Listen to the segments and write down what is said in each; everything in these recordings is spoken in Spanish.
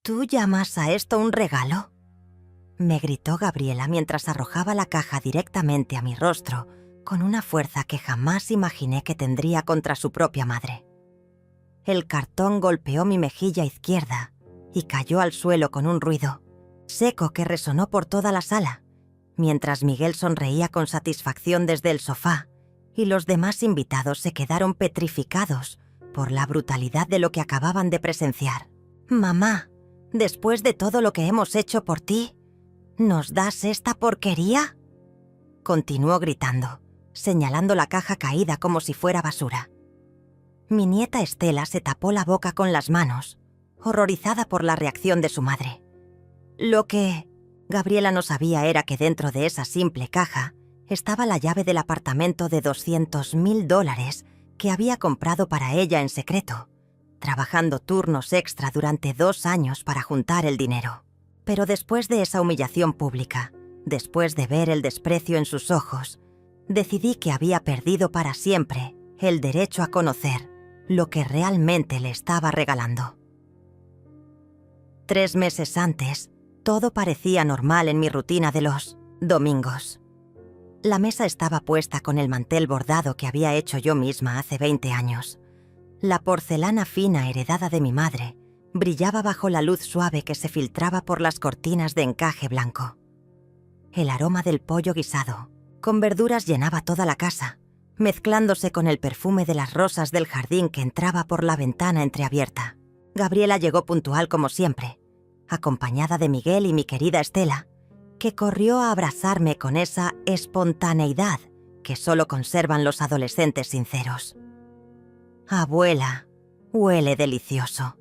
¿Tú llamas a esto un regalo?, me gritó Gabriela mientras arrojaba la caja directamente a mi rostro con una fuerza que jamás imaginé que tendría contra su propia madre. El cartón golpeó mi mejilla izquierda y cayó al suelo con un ruido seco que resonó por toda la sala, mientras Miguel sonreía con satisfacción desde el sofá y los demás invitados se quedaron petrificados por la brutalidad de lo que acababan de presenciar. «Mamá, después de todo lo que hemos hecho por ti, ¿nos das esta porquería?», continuó gritando, señalando la caja caída como si fuera basura. Mi nieta Estela se tapó la boca con las manos, horrorizada por la reacción de su madre. Lo que Gabriela no sabía era que dentro de esa simple caja estaba la llave del apartamento de $200,000 que había comprado para ella en secreto, trabajando turnos extra durante 2 años para juntar el dinero. Pero después de esa humillación pública, después de ver el desprecio en sus ojos, decidí que había perdido para siempre el derecho a conocer lo que realmente le estaba regalando. 3 meses antes, todo parecía normal en mi rutina de los domingos. La mesa estaba puesta con el mantel bordado que había hecho yo misma hace 20 años. La porcelana fina heredada de mi madre brillaba bajo la luz suave que se filtraba por las cortinas de encaje blanco. El aroma del pollo guisado, con verduras, llenaba toda la casa, mezclándose con el perfume de las rosas del jardín que entraba por la ventana entreabierta. Gabriela llegó puntual como siempre, acompañada de Miguel y mi querida Estela, que corrió a abrazarme con esa espontaneidad que solo conservan los adolescentes sinceros. «Abuela, huele delicioso»,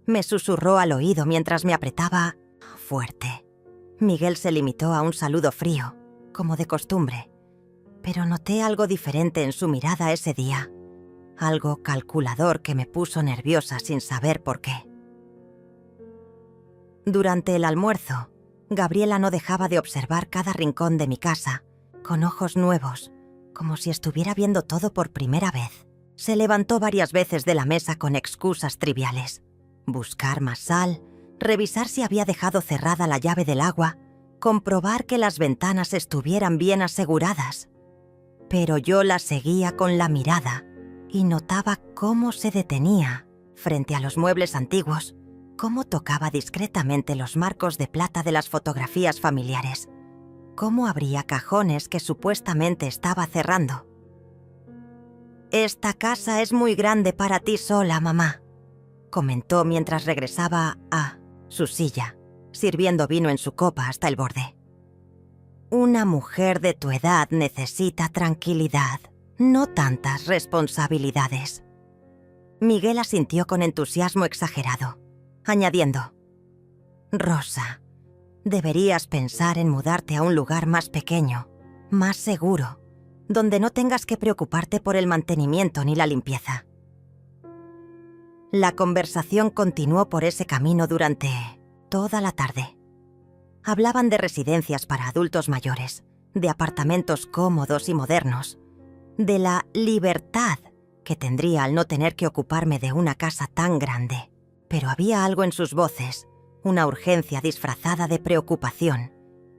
me susurró al oído mientras me apretaba fuerte. Miguel se limitó a un saludo frío, como de costumbre, pero noté algo diferente en su mirada ese día, algo calculador que me puso nerviosa sin saber por qué. Durante el almuerzo, Gabriela no dejaba de observar cada rincón de mi casa, con ojos nuevos, como si estuviera viendo todo por primera vez. Se levantó varias veces de la mesa con excusas triviales: buscar más sal, revisar si había dejado cerrada la llave del agua, comprobar que las ventanas estuvieran bien aseguradas. Pero yo la seguía con la mirada y notaba cómo se detenía frente a los muebles antiguos, cómo tocaba discretamente los marcos de plata de las fotografías familiares, cómo abría cajones que supuestamente estaba cerrando. «Esta casa es muy grande para ti sola, mamá», comentó mientras regresaba a su silla, sirviendo vino en su copa hasta el borde. «Una mujer de tu edad necesita tranquilidad, no tantas responsabilidades». Miguel asintió con entusiasmo exagerado, añadiendo: «Rosa, deberías pensar en mudarte a un lugar más pequeño, más seguro, donde no tengas que preocuparte por el mantenimiento ni la limpieza». La conversación continuó por ese camino durante toda la tarde. Hablaban de residencias para adultos mayores, de apartamentos cómodos y modernos, de la libertad que tendría al no tener que ocuparme de una casa tan grande. Pero había algo en sus voces, una urgencia disfrazada de preocupación,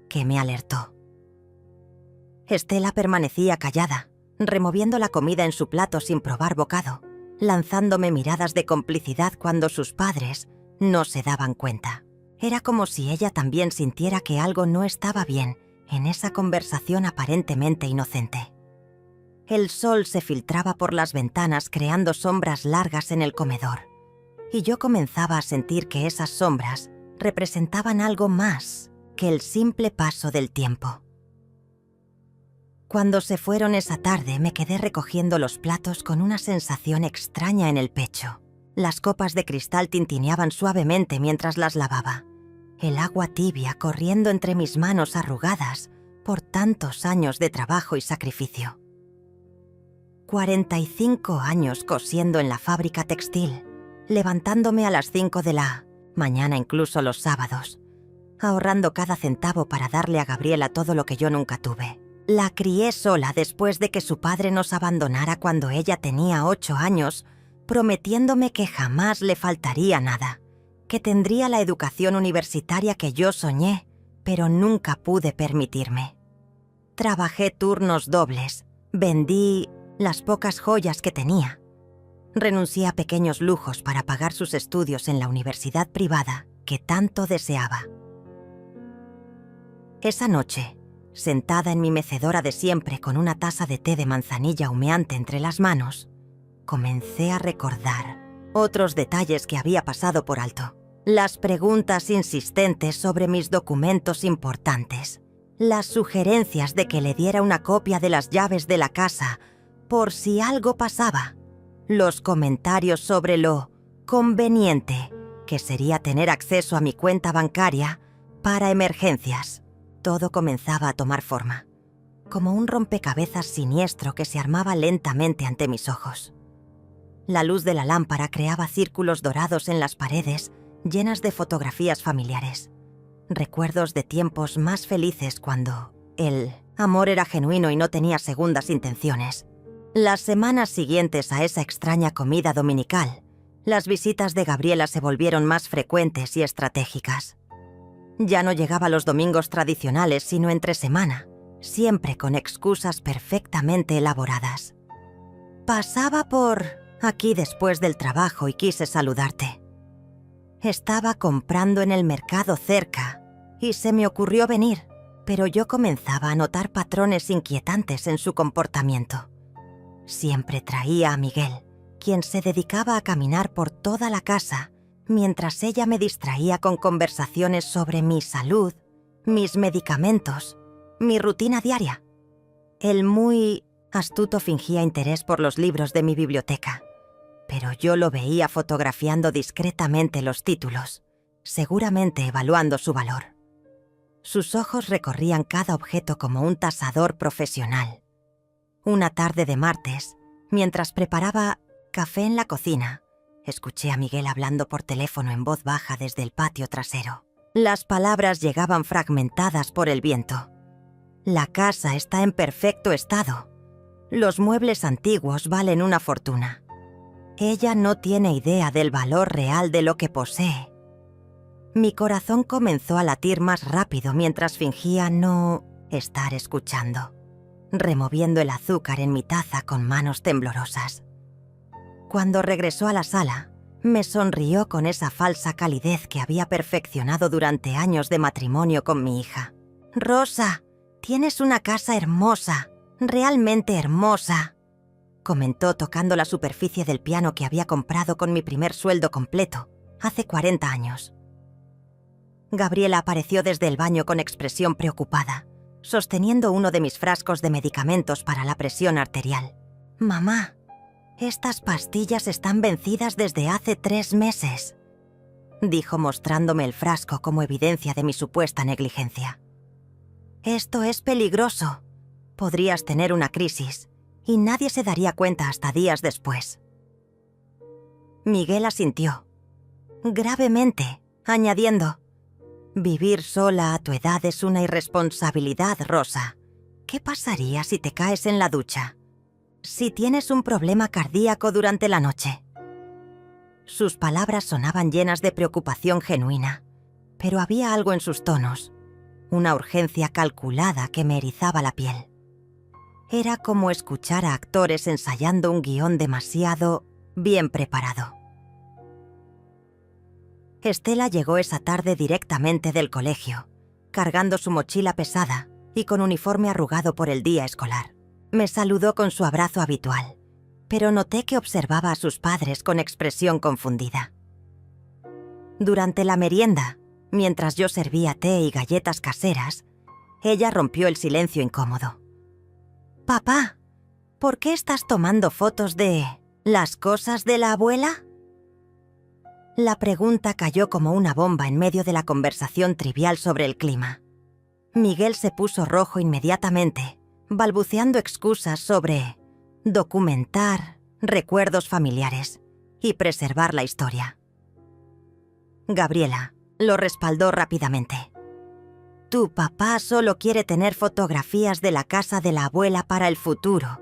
que me alertó. Estela permanecía callada, removiendo la comida en su plato sin probar bocado, lanzándome miradas de complicidad cuando sus padres no se daban cuenta. Era como si ella también sintiera que algo no estaba bien en esa conversación aparentemente inocente. El sol se filtraba por las ventanas creando sombras largas en el comedor, y yo comenzaba a sentir que esas sombras representaban algo más que el simple paso del tiempo. Cuando se fueron esa tarde, me quedé recogiendo los platos con una sensación extraña en el pecho. Las copas de cristal tintineaban suavemente mientras las lavaba, el agua tibia corriendo entre mis manos arrugadas por tantos años de trabajo y sacrificio. 45 años cosiendo en la fábrica textil, levantándome a las 5 de la mañana, incluso los sábados, ahorrando cada centavo para darle a Gabriela todo lo que yo nunca tuve. La crié sola después de que su padre nos abandonara cuando ella tenía 8 años, prometiéndome que jamás le faltaría nada, que tendría la educación universitaria que yo soñé, pero nunca pude permitirme. Trabajé turnos dobles, vendí las pocas joyas que tenía. Renuncié a pequeños lujos para pagar sus estudios en la universidad privada que tanto deseaba. Esa noche, sentada en mi mecedora de siempre con una taza de té de manzanilla humeante entre las manos, comencé a recordar otros detalles que había pasado por alto. Las preguntas insistentes sobre mis documentos importantes. Las sugerencias de que le diera una copia de las llaves de la casa por si algo pasaba. Los comentarios sobre lo conveniente que sería tener acceso a mi cuenta bancaria para emergencias. Todo comenzaba a tomar forma, como un rompecabezas siniestro que se armaba lentamente ante mis ojos. La luz de la lámpara creaba círculos dorados en las paredes llenas de fotografías familiares. Recuerdos de tiempos más felices cuando el amor era genuino y no tenía segundas intenciones. Las semanas siguientes a esa extraña comida dominical, las visitas de Gabriela se volvieron más frecuentes y estratégicas. Ya no llegaba los domingos tradicionales, sino entre semana, siempre con excusas perfectamente elaboradas. Pasaba por aquí después del trabajo y quise saludarte. Estaba comprando en el mercado cerca y se me ocurrió venir, pero yo comenzaba a notar patrones inquietantes en su comportamiento. Siempre traía a Miguel, quien se dedicaba a caminar por toda la casa, mientras ella me distraía con conversaciones sobre mi salud, mis medicamentos, mi rutina diaria. El muy astuto fingía interés por los libros de mi biblioteca, pero yo lo veía fotografiando discretamente los títulos, seguramente evaluando su valor. Sus ojos recorrían cada objeto como un tasador profesional. Una tarde de martes, mientras preparaba café en la cocina, escuché a Miguel hablando por teléfono en voz baja desde el patio trasero. Las palabras llegaban fragmentadas por el viento. La casa está en perfecto estado. Los muebles antiguos valen una fortuna. Ella no tiene idea del valor real de lo que posee. Mi corazón comenzó a latir más rápido mientras fingía no estar escuchando, removiendo el azúcar en mi taza con manos temblorosas. Cuando regresó a la sala, me sonrió con esa falsa calidez que había perfeccionado durante años de matrimonio con mi hija. «Rosa, tienes una casa hermosa, realmente hermosa», comentó tocando la superficie del piano que había comprado con mi primer sueldo completo, hace 40 años. Gabriela apareció desde el baño con expresión preocupada, sosteniendo uno de mis frascos de medicamentos para la presión arterial. «Mamá, estas pastillas están vencidas desde hace 3 meses», dijo mostrándome el frasco como evidencia de mi supuesta negligencia. «Esto es peligroso. Podrías tener una crisis y nadie se daría cuenta hasta días después». Miguel asintió, gravemente, añadiendo: «Vivir sola a tu edad es una irresponsabilidad, Rosa. ¿Qué pasaría si te caes en la ducha? Si tienes un problema cardíaco durante la noche». Sus palabras sonaban llenas de preocupación genuina, pero había algo en sus tonos, una urgencia calculada que me erizaba la piel. Era como escuchar a actores ensayando un guión demasiado bien preparado. Estela llegó esa tarde directamente del colegio, cargando su mochila pesada y con uniforme arrugado por el día escolar. Me saludó con su abrazo habitual, pero noté que observaba a sus padres con expresión confundida. Durante la merienda, mientras yo servía té y galletas caseras, ella rompió el silencio incómodo. «Papá, ¿por qué estás tomando fotos de las cosas de la abuela?» La pregunta cayó como una bomba en medio de la conversación trivial sobre el clima. Miguel se puso rojo inmediatamente, balbuceando excusas sobre documentar recuerdos familiares y preservar la historia. Gabriela lo respaldó rápidamente. «Tu papá solo quiere tener fotografías de la casa de la abuela para el futuro,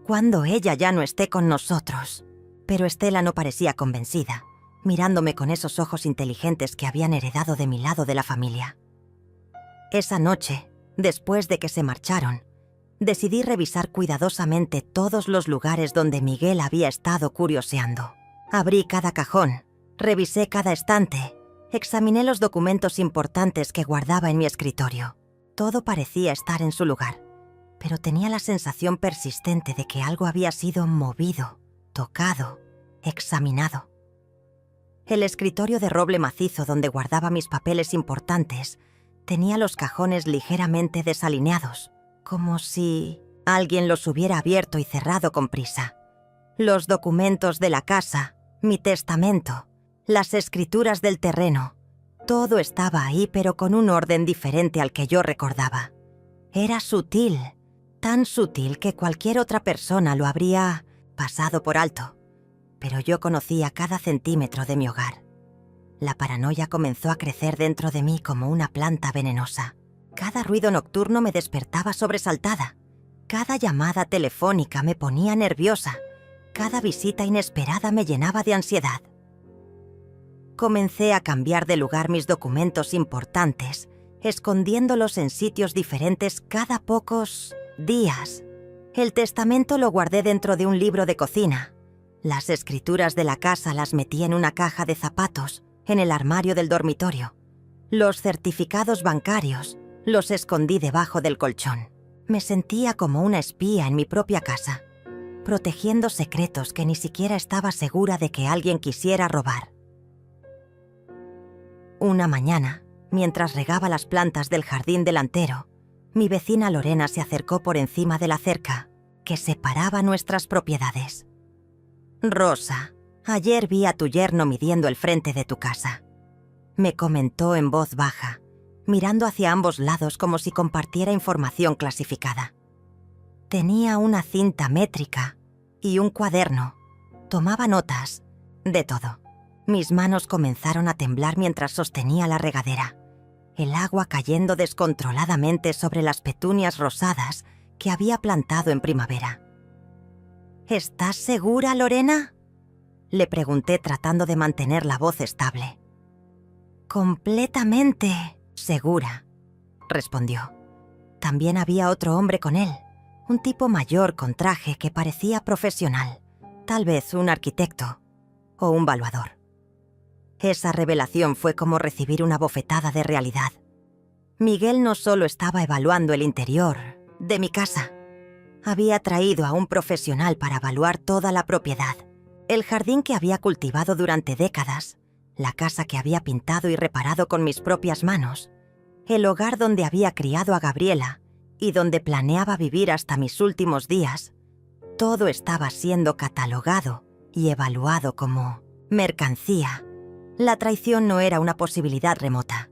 cuando ella ya no esté con nosotros». Pero Estela no parecía convencida, mirándome con esos ojos inteligentes que habían heredado de mi lado de la familia. Esa noche, después de que se marcharon, decidí revisar cuidadosamente todos los lugares donde Miguel había estado curioseando. Abrí cada cajón, revisé cada estante, examiné los documentos importantes que guardaba en mi escritorio. Todo parecía estar en su lugar, pero tenía la sensación persistente de que algo había sido movido, tocado, examinado. El escritorio de roble macizo donde guardaba mis papeles importantes tenía los cajones ligeramente desalineados, como si alguien los hubiera abierto y cerrado con prisa. Los documentos de la casa, mi testamento, las escrituras del terreno, todo estaba ahí, pero con un orden diferente al que yo recordaba. Era sutil, tan sutil que cualquier otra persona lo habría pasado por alto, pero yo conocía cada centímetro de mi hogar. La paranoia comenzó a crecer dentro de mí como una planta venenosa. Cada ruido nocturno me despertaba sobresaltada. Cada llamada telefónica me ponía nerviosa. Cada visita inesperada me llenaba de ansiedad. Comencé a cambiar de lugar mis documentos importantes, escondiéndolos en sitios diferentes cada pocos días. El testamento lo guardé dentro de un libro de cocina. Las escrituras de la casa las metí en una caja de zapatos, en el armario del dormitorio. Los certificados bancarios los escondí debajo del colchón. Me sentía como una espía en mi propia casa, protegiendo secretos que ni siquiera estaba segura de que alguien quisiera robar. Una mañana, mientras regaba las plantas del jardín delantero, mi vecina Lorena se acercó por encima de la cerca que separaba nuestras propiedades. «Rosa, ayer vi a tu yerno midiendo el frente de tu casa», me comentó en voz baja, mirando hacia ambos lados como si compartiera información clasificada. Tenía una cinta métrica y un cuaderno. Tomaba notas de todo. Mis manos comenzaron a temblar mientras sostenía la regadera, el agua cayendo descontroladamente sobre las petunias rosadas que había plantado en primavera. «¿Estás segura, Lorena?», le pregunté tratando de mantener la voz estable. «Completamente segura», respondió. También había otro hombre con él, un tipo mayor con traje que parecía profesional, tal vez un arquitecto o un valuador. Esa revelación fue como recibir una bofetada de realidad. Miguel no solo estaba evaluando el interior de mi casa, había traído a un profesional para evaluar toda la propiedad, el jardín que había cultivado durante décadas, la casa que había pintado y reparado con mis propias manos, el hogar donde había criado a Gabriela y donde planeaba vivir hasta mis últimos días. Todo estaba siendo catalogado y evaluado como mercancía. La traición no era una posibilidad remota,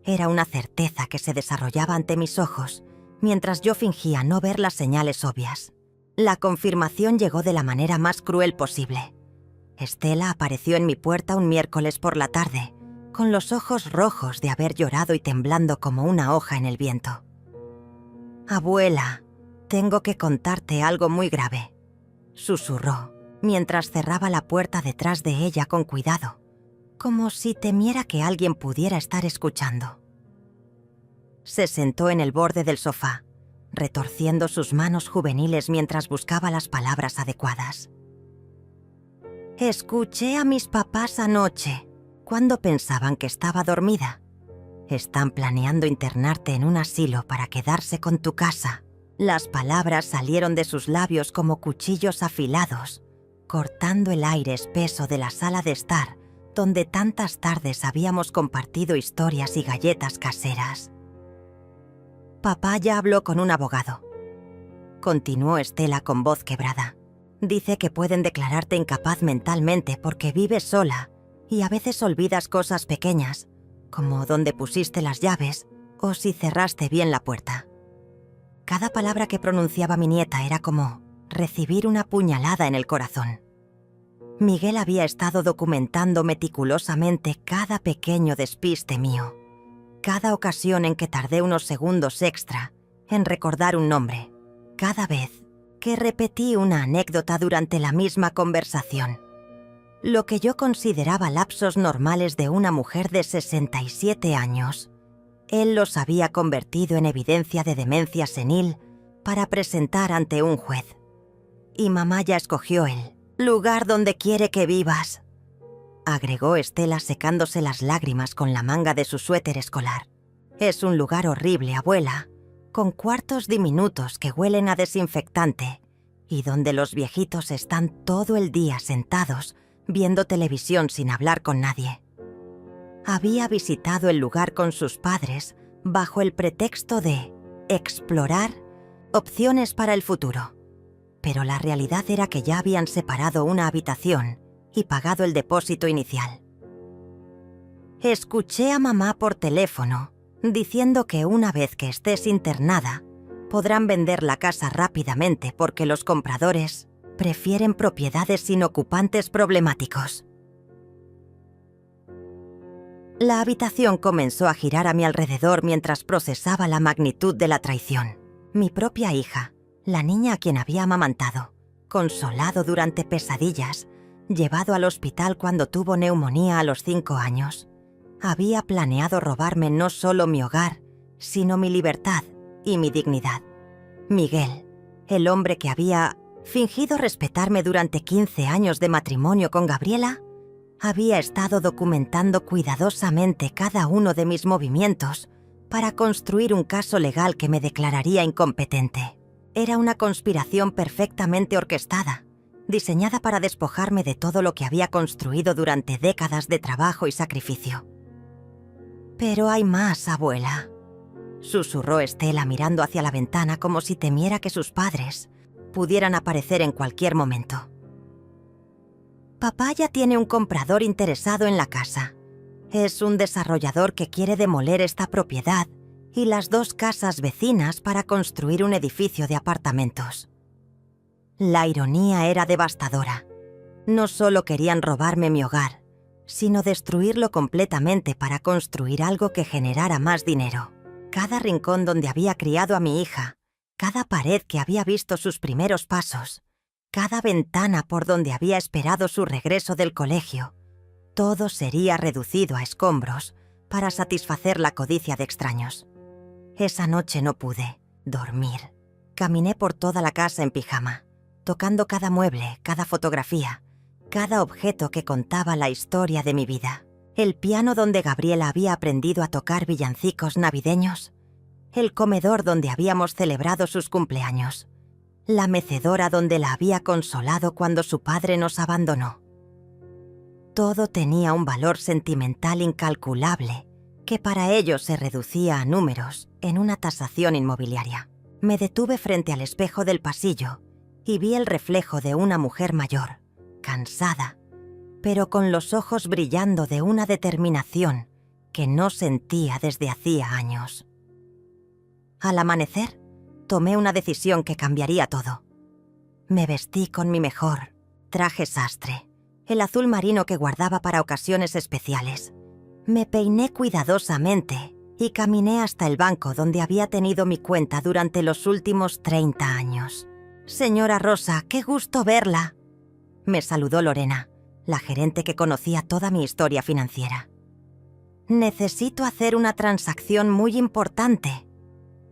era una certeza que se desarrollaba ante mis ojos, mientras yo fingía no ver las señales obvias. La confirmación llegó de la manera más cruel posible. Estela apareció en mi puerta un miércoles por la tarde, con los ojos rojos de haber llorado y temblando como una hoja en el viento. «Abuela, tengo que contarte algo muy grave», susurró, mientras cerraba la puerta detrás de ella con cuidado, como si temiera que alguien pudiera estar escuchando. Se sentó en el borde del sofá, retorciendo sus manos juveniles mientras buscaba las palabras adecuadas. «Escuché a mis papás anoche, cuando pensaban que estaba dormida. Están planeando internarte en un asilo para quedarse con tu casa». Las palabras salieron de sus labios como cuchillos afilados, cortando el aire espeso de la sala de estar, donde tantas tardes habíamos compartido historias y galletas caseras. «Papá ya habló con un abogado», continuó Estela con voz quebrada. «Dice que pueden declararte incapaz mentalmente porque vives sola y a veces olvidas cosas pequeñas, como dónde pusiste las llaves o si cerraste bien la puerta». Cada palabra que pronunciaba mi nieta era como recibir una puñalada en el corazón. Miguel había estado documentando meticulosamente cada pequeño despiste mío, cada ocasión en que tardé unos segundos extra en recordar un nombre, cada vez que repetí una anécdota durante la misma conversación. Lo que yo consideraba lapsos normales de una mujer de 67 años, él los había convertido en evidencia de demencia senil para presentar ante un juez. Y mamá ya escogió el lugar donde quiere que vivas, agregó Estela secándose las lágrimas con la manga de su suéter escolar. Es un lugar horrible, abuela, con cuartos diminutos que huelen a desinfectante y donde los viejitos están todo el día sentados viendo televisión sin hablar con nadie. Había visitado el lugar con sus padres bajo el pretexto de explorar opciones para el futuro. Pero la realidad era que ya habían separado una habitación y pagado el depósito inicial. Escuché a mamá por teléfono diciendo que una vez que estés internada, podrán vender la casa rápidamente porque los compradores prefieren propiedades sin ocupantes problemáticos. La habitación comenzó a girar a mi alrededor mientras procesaba la magnitud de la traición. Mi propia hija, la niña a quien había amamantado, consolado durante pesadillas, llevado al hospital cuando tuvo neumonía a los 5 años, había planeado robarme no solo mi hogar, sino mi libertad y mi dignidad. Miguel, el hombre que había fingido respetarme durante 15 años de matrimonio con Gabriela, había estado documentando cuidadosamente cada uno de mis movimientos para construir un caso legal que me declararía incompetente. Era una conspiración perfectamente orquestada, diseñada para despojarme de todo lo que había construido durante décadas de trabajo y sacrificio. «Pero hay más, abuela», susurró Estela mirando hacia la ventana como si temiera que sus padres pudieran aparecer en cualquier momento. «Papá ya tiene un comprador interesado en la casa. Es un desarrollador que quiere demoler esta propiedad y las 2 casas vecinas para construir un edificio de apartamentos». La ironía era devastadora. No solo querían robarme mi hogar, sino destruirlo completamente para construir algo que generara más dinero. Cada rincón donde había criado a mi hija, cada pared que había visto sus primeros pasos, cada ventana por donde había esperado su regreso del colegio, todo sería reducido a escombros para satisfacer la codicia de extraños. Esa noche no pude dormir. Caminé por toda la casa en pijama, tocando cada mueble, cada fotografía, cada objeto que contaba la historia de mi vida. El piano donde Gabriela había aprendido a tocar villancicos navideños, el comedor donde habíamos celebrado sus cumpleaños, la mecedora donde la había consolado cuando su padre nos abandonó. Todo tenía un valor sentimental incalculable que para ellos se reducía a números en una tasación inmobiliaria. Me detuve frente al espejo del pasillo y vi el reflejo de una mujer mayor, cansada, pero con los ojos brillando de una determinación que no sentía desde hacía años. Al amanecer, tomé una decisión que cambiaría todo. Me vestí con mi mejor traje sastre, el azul marino que guardaba para ocasiones especiales. Me peiné cuidadosamente y caminé hasta el banco donde había tenido mi cuenta durante los últimos 30 años. «Señora Rosa, qué gusto verla», me saludó Lorena, la gerente que conocía toda mi historia financiera. «Necesito hacer una transacción muy importante»,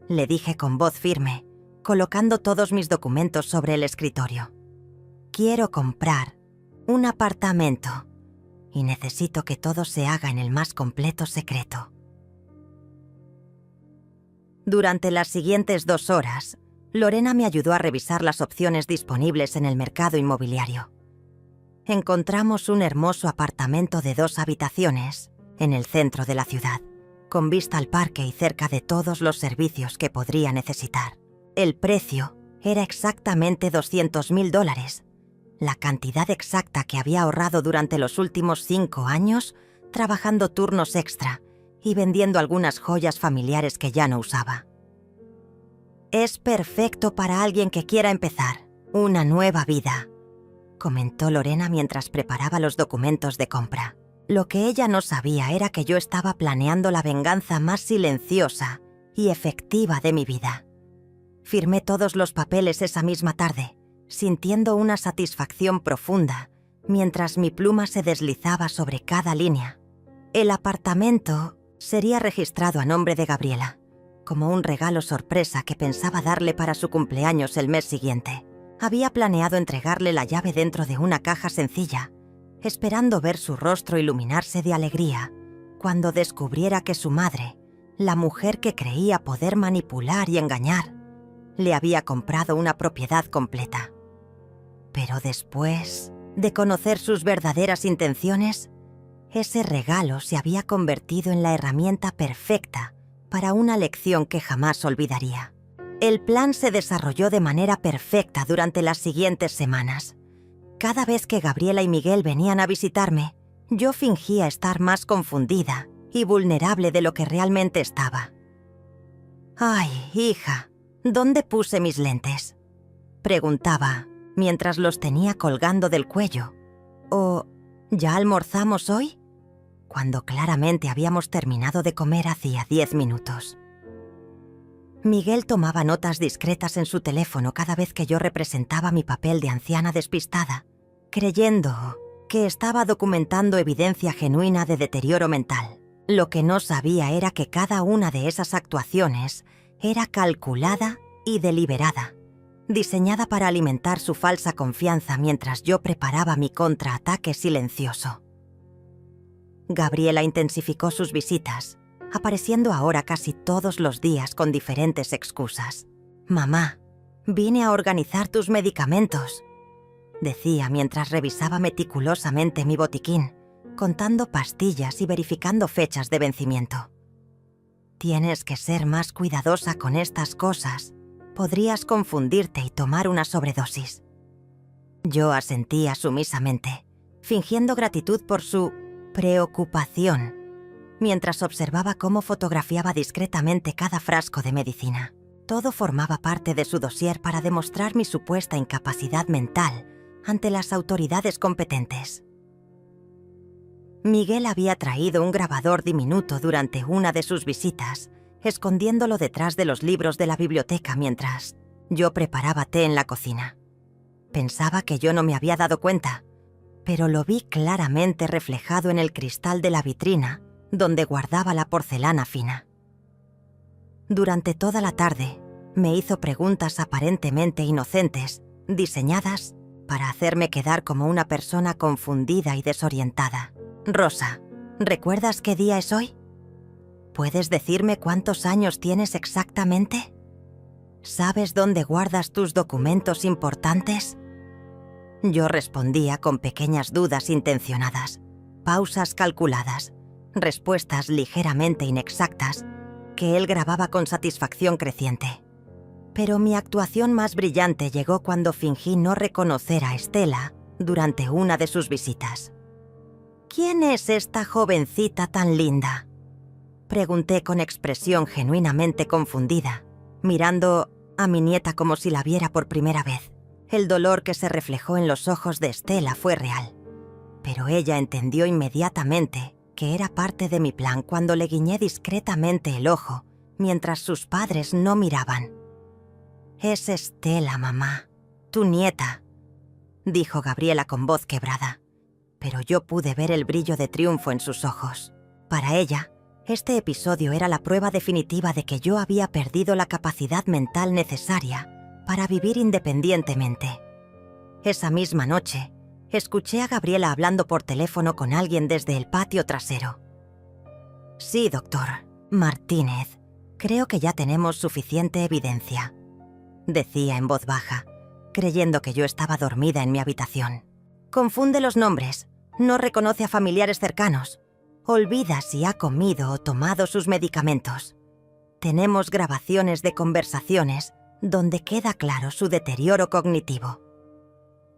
le dije con voz firme, colocando todos mis documentos sobre el escritorio. «Quiero comprar un apartamento y necesito que todo se haga en el más completo secreto». Durante las siguientes 2 horas, Lorena me ayudó a revisar las opciones disponibles en el mercado inmobiliario. Encontramos un hermoso apartamento de 2 habitaciones en el centro de la ciudad, con vista al parque y cerca de todos los servicios que podría necesitar. El precio era exactamente $200,000, la cantidad exacta que había ahorrado durante los últimos 5 años trabajando turnos extra y vendiendo algunas joyas familiares que ya no usaba. «Es perfecto para alguien que quiera empezar una nueva vida», comentó Lorena mientras preparaba los documentos de compra. Lo que ella no sabía era que yo estaba planeando la venganza más silenciosa y efectiva de mi vida. Firmé todos los papeles esa misma tarde, sintiendo una satisfacción profunda mientras mi pluma se deslizaba sobre cada línea. El apartamento sería registrado a nombre de Gabriela, como un regalo sorpresa que pensaba darle para su cumpleaños el mes siguiente. Había planeado entregarle la llave dentro de una caja sencilla, esperando ver su rostro iluminarse de alegría cuando descubriera que su madre, la mujer que creía poder manipular y engañar, le había comprado una propiedad completa. Pero después de conocer sus verdaderas intenciones, ese regalo se había convertido en la herramienta perfecta para una lección que jamás olvidaría. El plan se desarrolló de manera perfecta durante las siguientes semanas. Cada vez que Gabriela y Miguel venían a visitarme, yo fingía estar más confundida y vulnerable de lo que realmente estaba. «Ay, hija, ¿dónde puse mis lentes?», preguntaba mientras los tenía colgando del cuello. «¿O ya almorzamos hoy?», cuando claramente habíamos terminado de comer hacía 10 minutos. Miguel tomaba notas discretas en su teléfono cada vez que yo representaba mi papel de anciana despistada, creyendo que estaba documentando evidencia genuina de deterioro mental. Lo que no sabía era que cada una de esas actuaciones era calculada y deliberada, diseñada para alimentar su falsa confianza mientras yo preparaba mi contraataque silencioso. Gabriela intensificó sus visitas, apareciendo ahora casi todos los días con diferentes excusas. «Mamá, vine a organizar tus medicamentos», decía mientras revisaba meticulosamente mi botiquín, contando pastillas y verificando fechas de vencimiento. «Tienes que ser más cuidadosa con estas cosas. Podrías confundirte y tomar una sobredosis». Yo asentía sumisamente, fingiendo gratitud por su preocupación, mientras observaba cómo fotografiaba discretamente cada frasco de medicina. Todo formaba parte de su dossier para demostrar mi supuesta incapacidad mental ante las autoridades competentes. Miguel había traído un grabador diminuto durante una de sus visitas, escondiéndolo detrás de los libros de la biblioteca mientras yo preparaba té en la cocina. Pensaba que yo no me había dado cuenta, pero lo vi claramente reflejado en el cristal de la vitrina donde guardaba la porcelana fina. Durante toda la tarde, me hizo preguntas aparentemente inocentes, diseñadas para hacerme quedar como una persona confundida y desorientada. «Rosa, ¿recuerdas qué día es hoy? ¿Puedes decirme cuántos años tienes exactamente? ¿Sabes dónde guardas tus documentos importantes?». Yo respondía con pequeñas dudas intencionadas, pausas calculadas, respuestas ligeramente inexactas que él grababa con satisfacción creciente. Pero mi actuación más brillante llegó cuando fingí no reconocer a Estela durante una de sus visitas. «¿Quién es esta jovencita tan linda?», pregunté con expresión genuinamente confundida, mirando a mi nieta como si la viera por primera vez. El dolor que se reflejó en los ojos de Estela fue real, pero ella entendió inmediatamente que era parte de mi plan cuando le guiñé discretamente el ojo mientras sus padres no miraban. «Es Estela, mamá, tu nieta», dijo Gabriela con voz quebrada, pero yo pude ver el brillo de triunfo en sus ojos. Para ella, este episodio era la prueba definitiva de que yo había perdido la capacidad mental necesaria para vivir independientemente. Esa misma noche, escuché a Gabriela hablando por teléfono con alguien desde el patio trasero. «Sí, doctor Martínez, creo que ya tenemos suficiente evidencia», decía en voz baja, creyendo que yo estaba dormida en mi habitación. «Confunde los nombres, no reconoce a familiares cercanos, olvida si ha comido o tomado sus medicamentos. Tenemos grabaciones de conversaciones donde queda claro su deterioro cognitivo».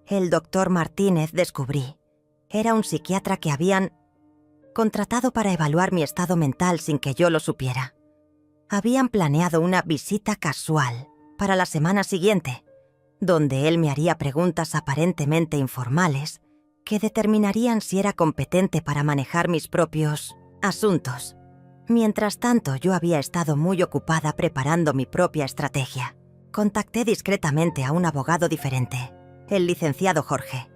El doctor Martínez, descubrí, era un psiquiatra que habían contratado para evaluar mi estado mental sin que yo lo supiera. Habían planeado una visita casual para la semana siguiente, donde él me haría preguntas aparentemente informales que determinarían si era competente para manejar mis propios asuntos. Mientras tanto, yo había estado muy ocupada preparando mi propia estrategia. Contacté discretamente a un abogado diferente, el licenciado Jorge,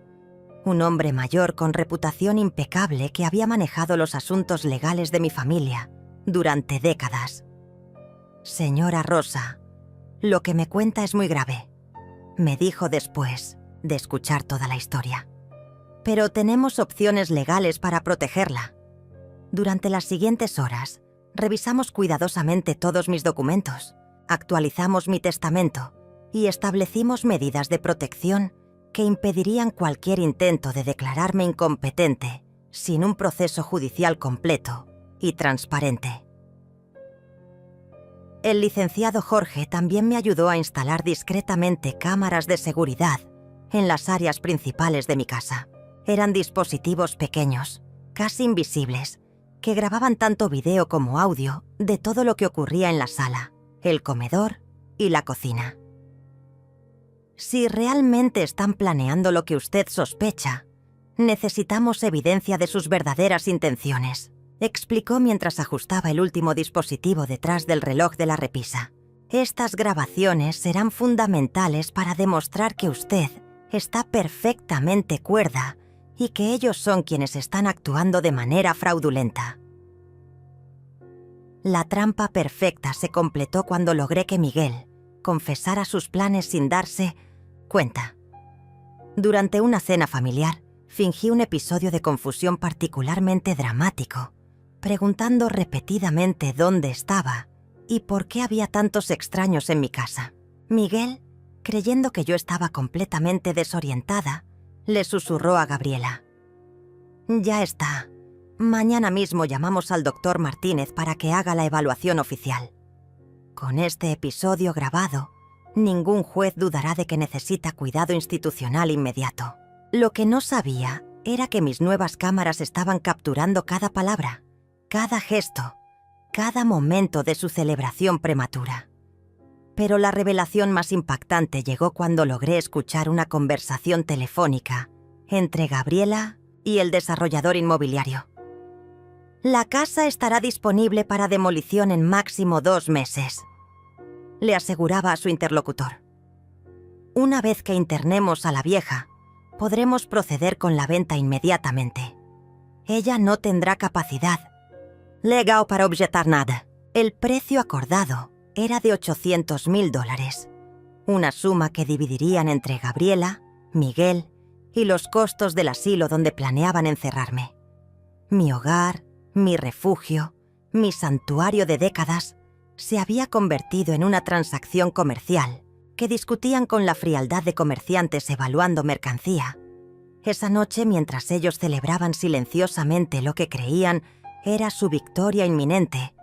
un hombre mayor con reputación impecable que había manejado los asuntos legales de mi familia durante décadas. «Señora Rosa, lo que me cuenta es muy grave», me dijo después de escuchar toda la historia. «Pero tenemos opciones legales para protegerla». Durante las siguientes horas, revisamos cuidadosamente todos mis documentos, actualizamos mi testamento y establecimos medidas de protección que impedirían cualquier intento de declararme incompetente sin un proceso judicial completo y transparente. El licenciado Jorge también me ayudó a instalar discretamente cámaras de seguridad en las áreas principales de mi casa. Eran dispositivos pequeños, casi invisibles, que grababan tanto video como audio de todo lo que ocurría en la sala, el comedor y la cocina. Si realmente están planeando lo que usted sospecha, necesitamos evidencia de sus verdaderas intenciones, explicó mientras ajustaba el último dispositivo detrás del reloj de la repisa. Estas grabaciones serán fundamentales para demostrar que usted está perfectamente cuerda y que ellos son quienes están actuando de manera fraudulenta. La trampa perfecta se completó cuando logré que Miguel confesara sus planes sin darse cuenta. Durante una cena familiar, fingí un episodio de confusión particularmente dramático, preguntando repetidamente dónde estaba y por qué había tantos extraños en mi casa. Miguel, creyendo que yo estaba completamente desorientada, le susurró a Gabriela: «Ya está. Mañana mismo llamamos al doctor Martínez para que haga la evaluación oficial. Con este episodio grabado, ningún juez dudará de que necesita cuidado institucional inmediato». Lo que no sabía era que mis nuevas cámaras estaban capturando cada palabra, cada gesto, cada momento de su celebración prematura. Pero la revelación más impactante llegó cuando logré escuchar una conversación telefónica entre Gabriela y el desarrollador inmobiliario. «La casa estará disponible para demolición en máximo 2 meses», le aseguraba a su interlocutor. «Una vez que internemos a la vieja, podremos proceder con la venta inmediatamente. Ella no tendrá capacidad legal para objetar nada». El precio acordado era de $800,000, una suma que dividirían entre Gabriela, Miguel y los costos del asilo donde planeaban encerrarme. Mi hogar, mi refugio, mi santuario de décadas, se había convertido en una transacción comercial que discutían con la frialdad de comerciantes evaluando mercancía. Esa noche, mientras ellos celebraban silenciosamente lo que creían era su victoria inminente,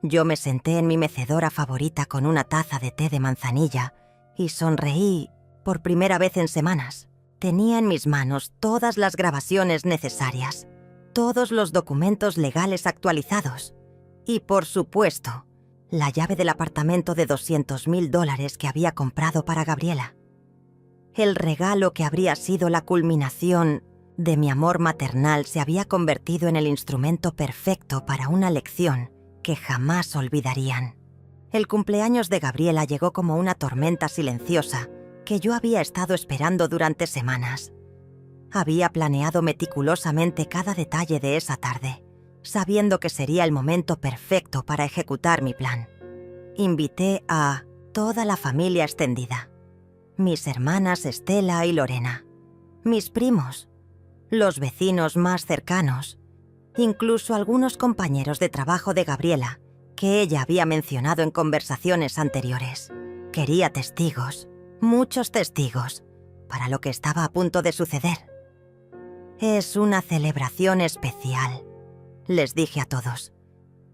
yo me senté en mi mecedora favorita con una taza de té de manzanilla y sonreí por primera vez en semanas. Tenía en mis manos todas las grabaciones necesarias, todos los documentos legales actualizados y, por supuesto, la llave del apartamento de $200,000 que había comprado para Gabriela. El regalo que habría sido la culminación de mi amor maternal se había convertido en el instrumento perfecto para una lección que jamás olvidarían. El cumpleaños de Gabriela llegó como una tormenta silenciosa que yo había estado esperando durante semanas. Había planeado meticulosamente cada detalle de esa tarde, sabiendo que sería el momento perfecto para ejecutar mi plan. Invité a toda la familia extendida: mis hermanas Estela y Lorena, mis primos, los vecinos más cercanos, incluso algunos compañeros de trabajo de Gabriela, que ella había mencionado en conversaciones anteriores. Quería testigos, muchos testigos, para lo que estaba a punto de suceder. «Es una celebración especial», les dije a todos.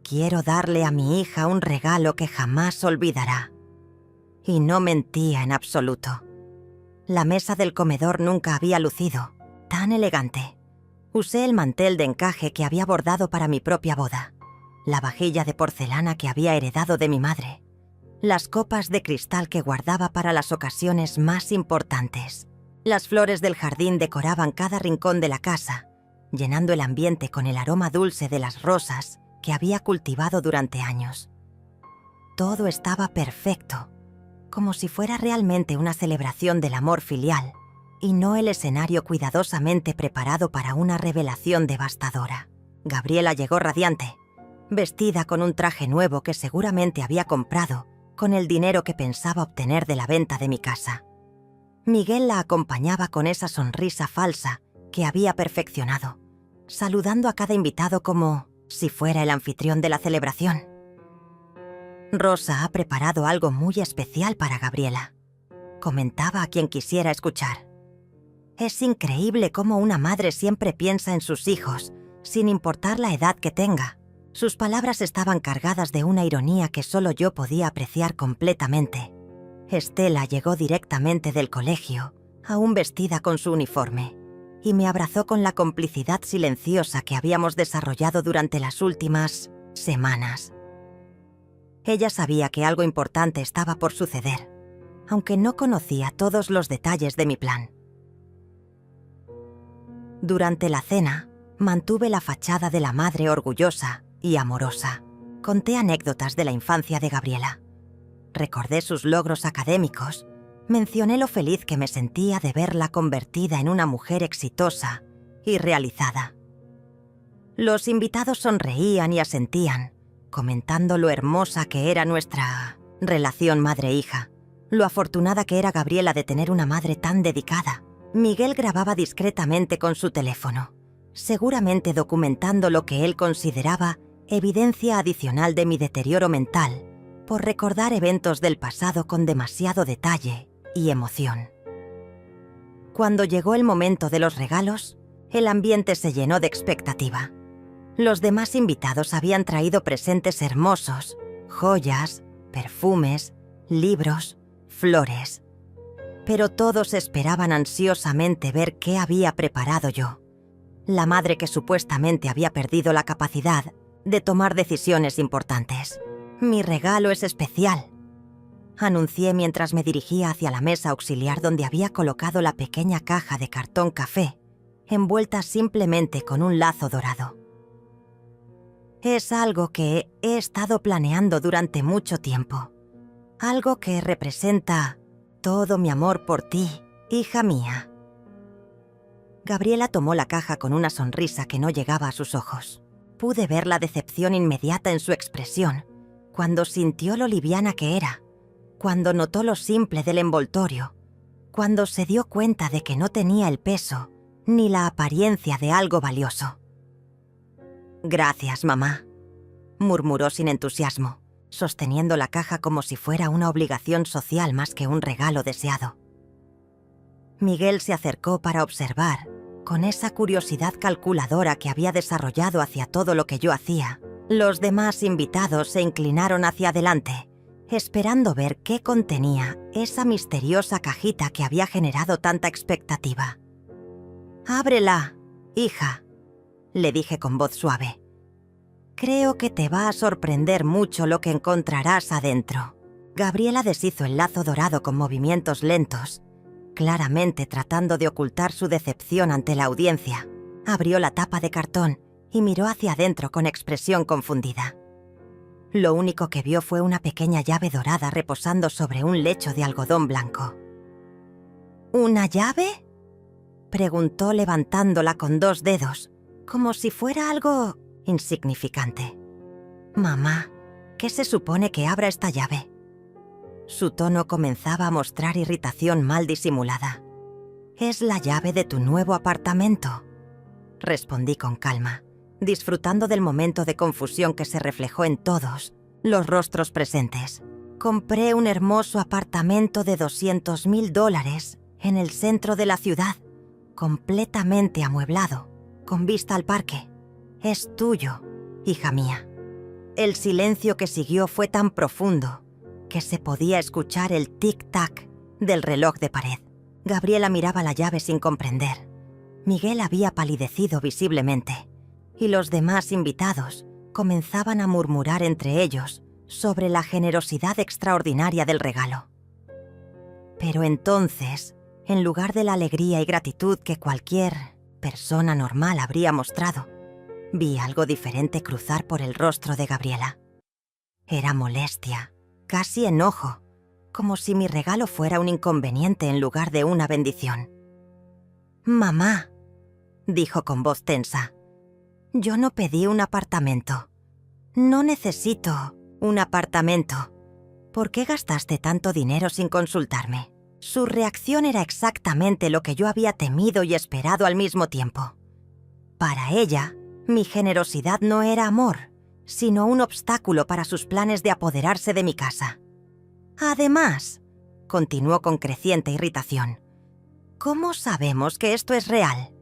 «Quiero darle a mi hija un regalo que jamás olvidará». Y no mentía en absoluto. La mesa del comedor nunca había lucido tan elegante. Usé el mantel de encaje que había bordado para mi propia boda, la vajilla de porcelana que había heredado de mi madre, las copas de cristal que guardaba para las ocasiones más importantes. Las flores del jardín decoraban cada rincón de la casa, llenando el ambiente con el aroma dulce de las rosas que había cultivado durante años. Todo estaba perfecto, como si fuera realmente una celebración del amor filial y no el escenario cuidadosamente preparado para una revelación devastadora. Gabriela llegó radiante, vestida con un traje nuevo que seguramente había comprado con el dinero que pensaba obtener de la venta de mi casa. Miguel la acompañaba con esa sonrisa falsa que había perfeccionado, saludando a cada invitado como si fuera el anfitrión de la celebración. Rosa ha preparado algo muy especial para Gabriela, comentaba a quien quisiera escuchar. Es increíble cómo una madre siempre piensa en sus hijos, sin importar la edad que tenga. Sus palabras estaban cargadas de una ironía que solo yo podía apreciar completamente. Estela llegó directamente del colegio, aún vestida con su uniforme, y me abrazó con la complicidad silenciosa que habíamos desarrollado durante las últimas semanas. Ella sabía que algo importante estaba por suceder, aunque no conocía todos los detalles de mi plan. Durante la cena, mantuve la fachada de la madre orgullosa y amorosa. Conté anécdotas de la infancia de Gabriela. Recordé sus logros académicos. Mencioné lo feliz que me sentía de verla convertida en una mujer exitosa y realizada. Los invitados sonreían y asentían, comentando lo hermosa que era nuestra relación madre-hija, lo afortunada que era Gabriela de tener una madre tan dedicada. Miguel grababa discretamente con su teléfono, seguramente documentando lo que él consideraba evidencia adicional de mi deterioro mental por recordar eventos del pasado con demasiado detalle y emoción. Cuando llegó el momento de los regalos, el ambiente se llenó de expectativa. Los demás invitados habían traído presentes hermosos, joyas, perfumes, libros, flores. Pero todos esperaban ansiosamente ver qué había preparado yo, la madre que supuestamente había perdido la capacidad de tomar decisiones importantes. «Mi regalo es especial», anuncié mientras me dirigía hacia la mesa auxiliar donde había colocado la pequeña caja de cartón café, envuelta simplemente con un lazo dorado. Es algo que he estado planeando durante mucho tiempo, algo que representa todo mi amor por ti, hija mía. Gabriela tomó la caja con una sonrisa que no llegaba a sus ojos. Pude ver la decepción inmediata en su expresión, cuando sintió lo liviana que era, cuando notó lo simple del envoltorio, cuando se dio cuenta de que no tenía el peso ni la apariencia de algo valioso. «Gracias, mamá», murmuró sin entusiasmo, sosteniendo la caja como si fuera una obligación social más que un regalo deseado. Miguel se acercó para observar, con esa curiosidad calculadora que había desarrollado hacia todo lo que yo hacía. Los demás invitados se inclinaron hacia adelante, esperando ver qué contenía esa misteriosa cajita que había generado tanta expectativa. «Ábrela, hija», le dije con voz suave. «Creo que te va a sorprender mucho lo que encontrarás adentro». Gabriela deshizo el lazo dorado con movimientos lentos, claramente tratando de ocultar su decepción ante la audiencia. Abrió la tapa de cartón y miró hacia adentro con expresión confundida. Lo único que vio fue una pequeña llave dorada reposando sobre un lecho de algodón blanco. «¿Una llave?», preguntó levantándola con 2 dedos, como si fuera algo insignificante. «Mamá, ¿qué se supone que abra esta llave?». Su tono comenzaba a mostrar irritación mal disimulada. «Es la llave de tu nuevo apartamento», respondí con calma, disfrutando del momento de confusión que se reflejó en todos los rostros presentes. «Compré un hermoso apartamento de $200,000 en el centro de la ciudad, completamente amueblado, con vista al parque. Es tuyo, hija mía». El silencio que siguió fue tan profundo que se podía escuchar el tic-tac del reloj de pared. Gabriela miraba la llave sin comprender. Miguel había palidecido visiblemente, y los demás invitados comenzaban a murmurar entre ellos sobre la generosidad extraordinaria del regalo. Pero entonces, en lugar de la alegría y gratitud que cualquier persona normal habría mostrado, vi algo diferente cruzar por el rostro de Gabriela. Era molestia, casi enojo, como si mi regalo fuera un inconveniente en lugar de una bendición. «Mamá», dijo con voz tensa, «yo no pedí un apartamento. No necesito un apartamento. ¿Por qué gastaste tanto dinero sin consultarme?» Su reacción era exactamente lo que yo había temido y esperado al mismo tiempo. Para ella, mi generosidad no era amor, sino un obstáculo para sus planes de apoderarse de mi casa. Además, continuó con creciente irritación, ¿cómo sabemos que esto es real?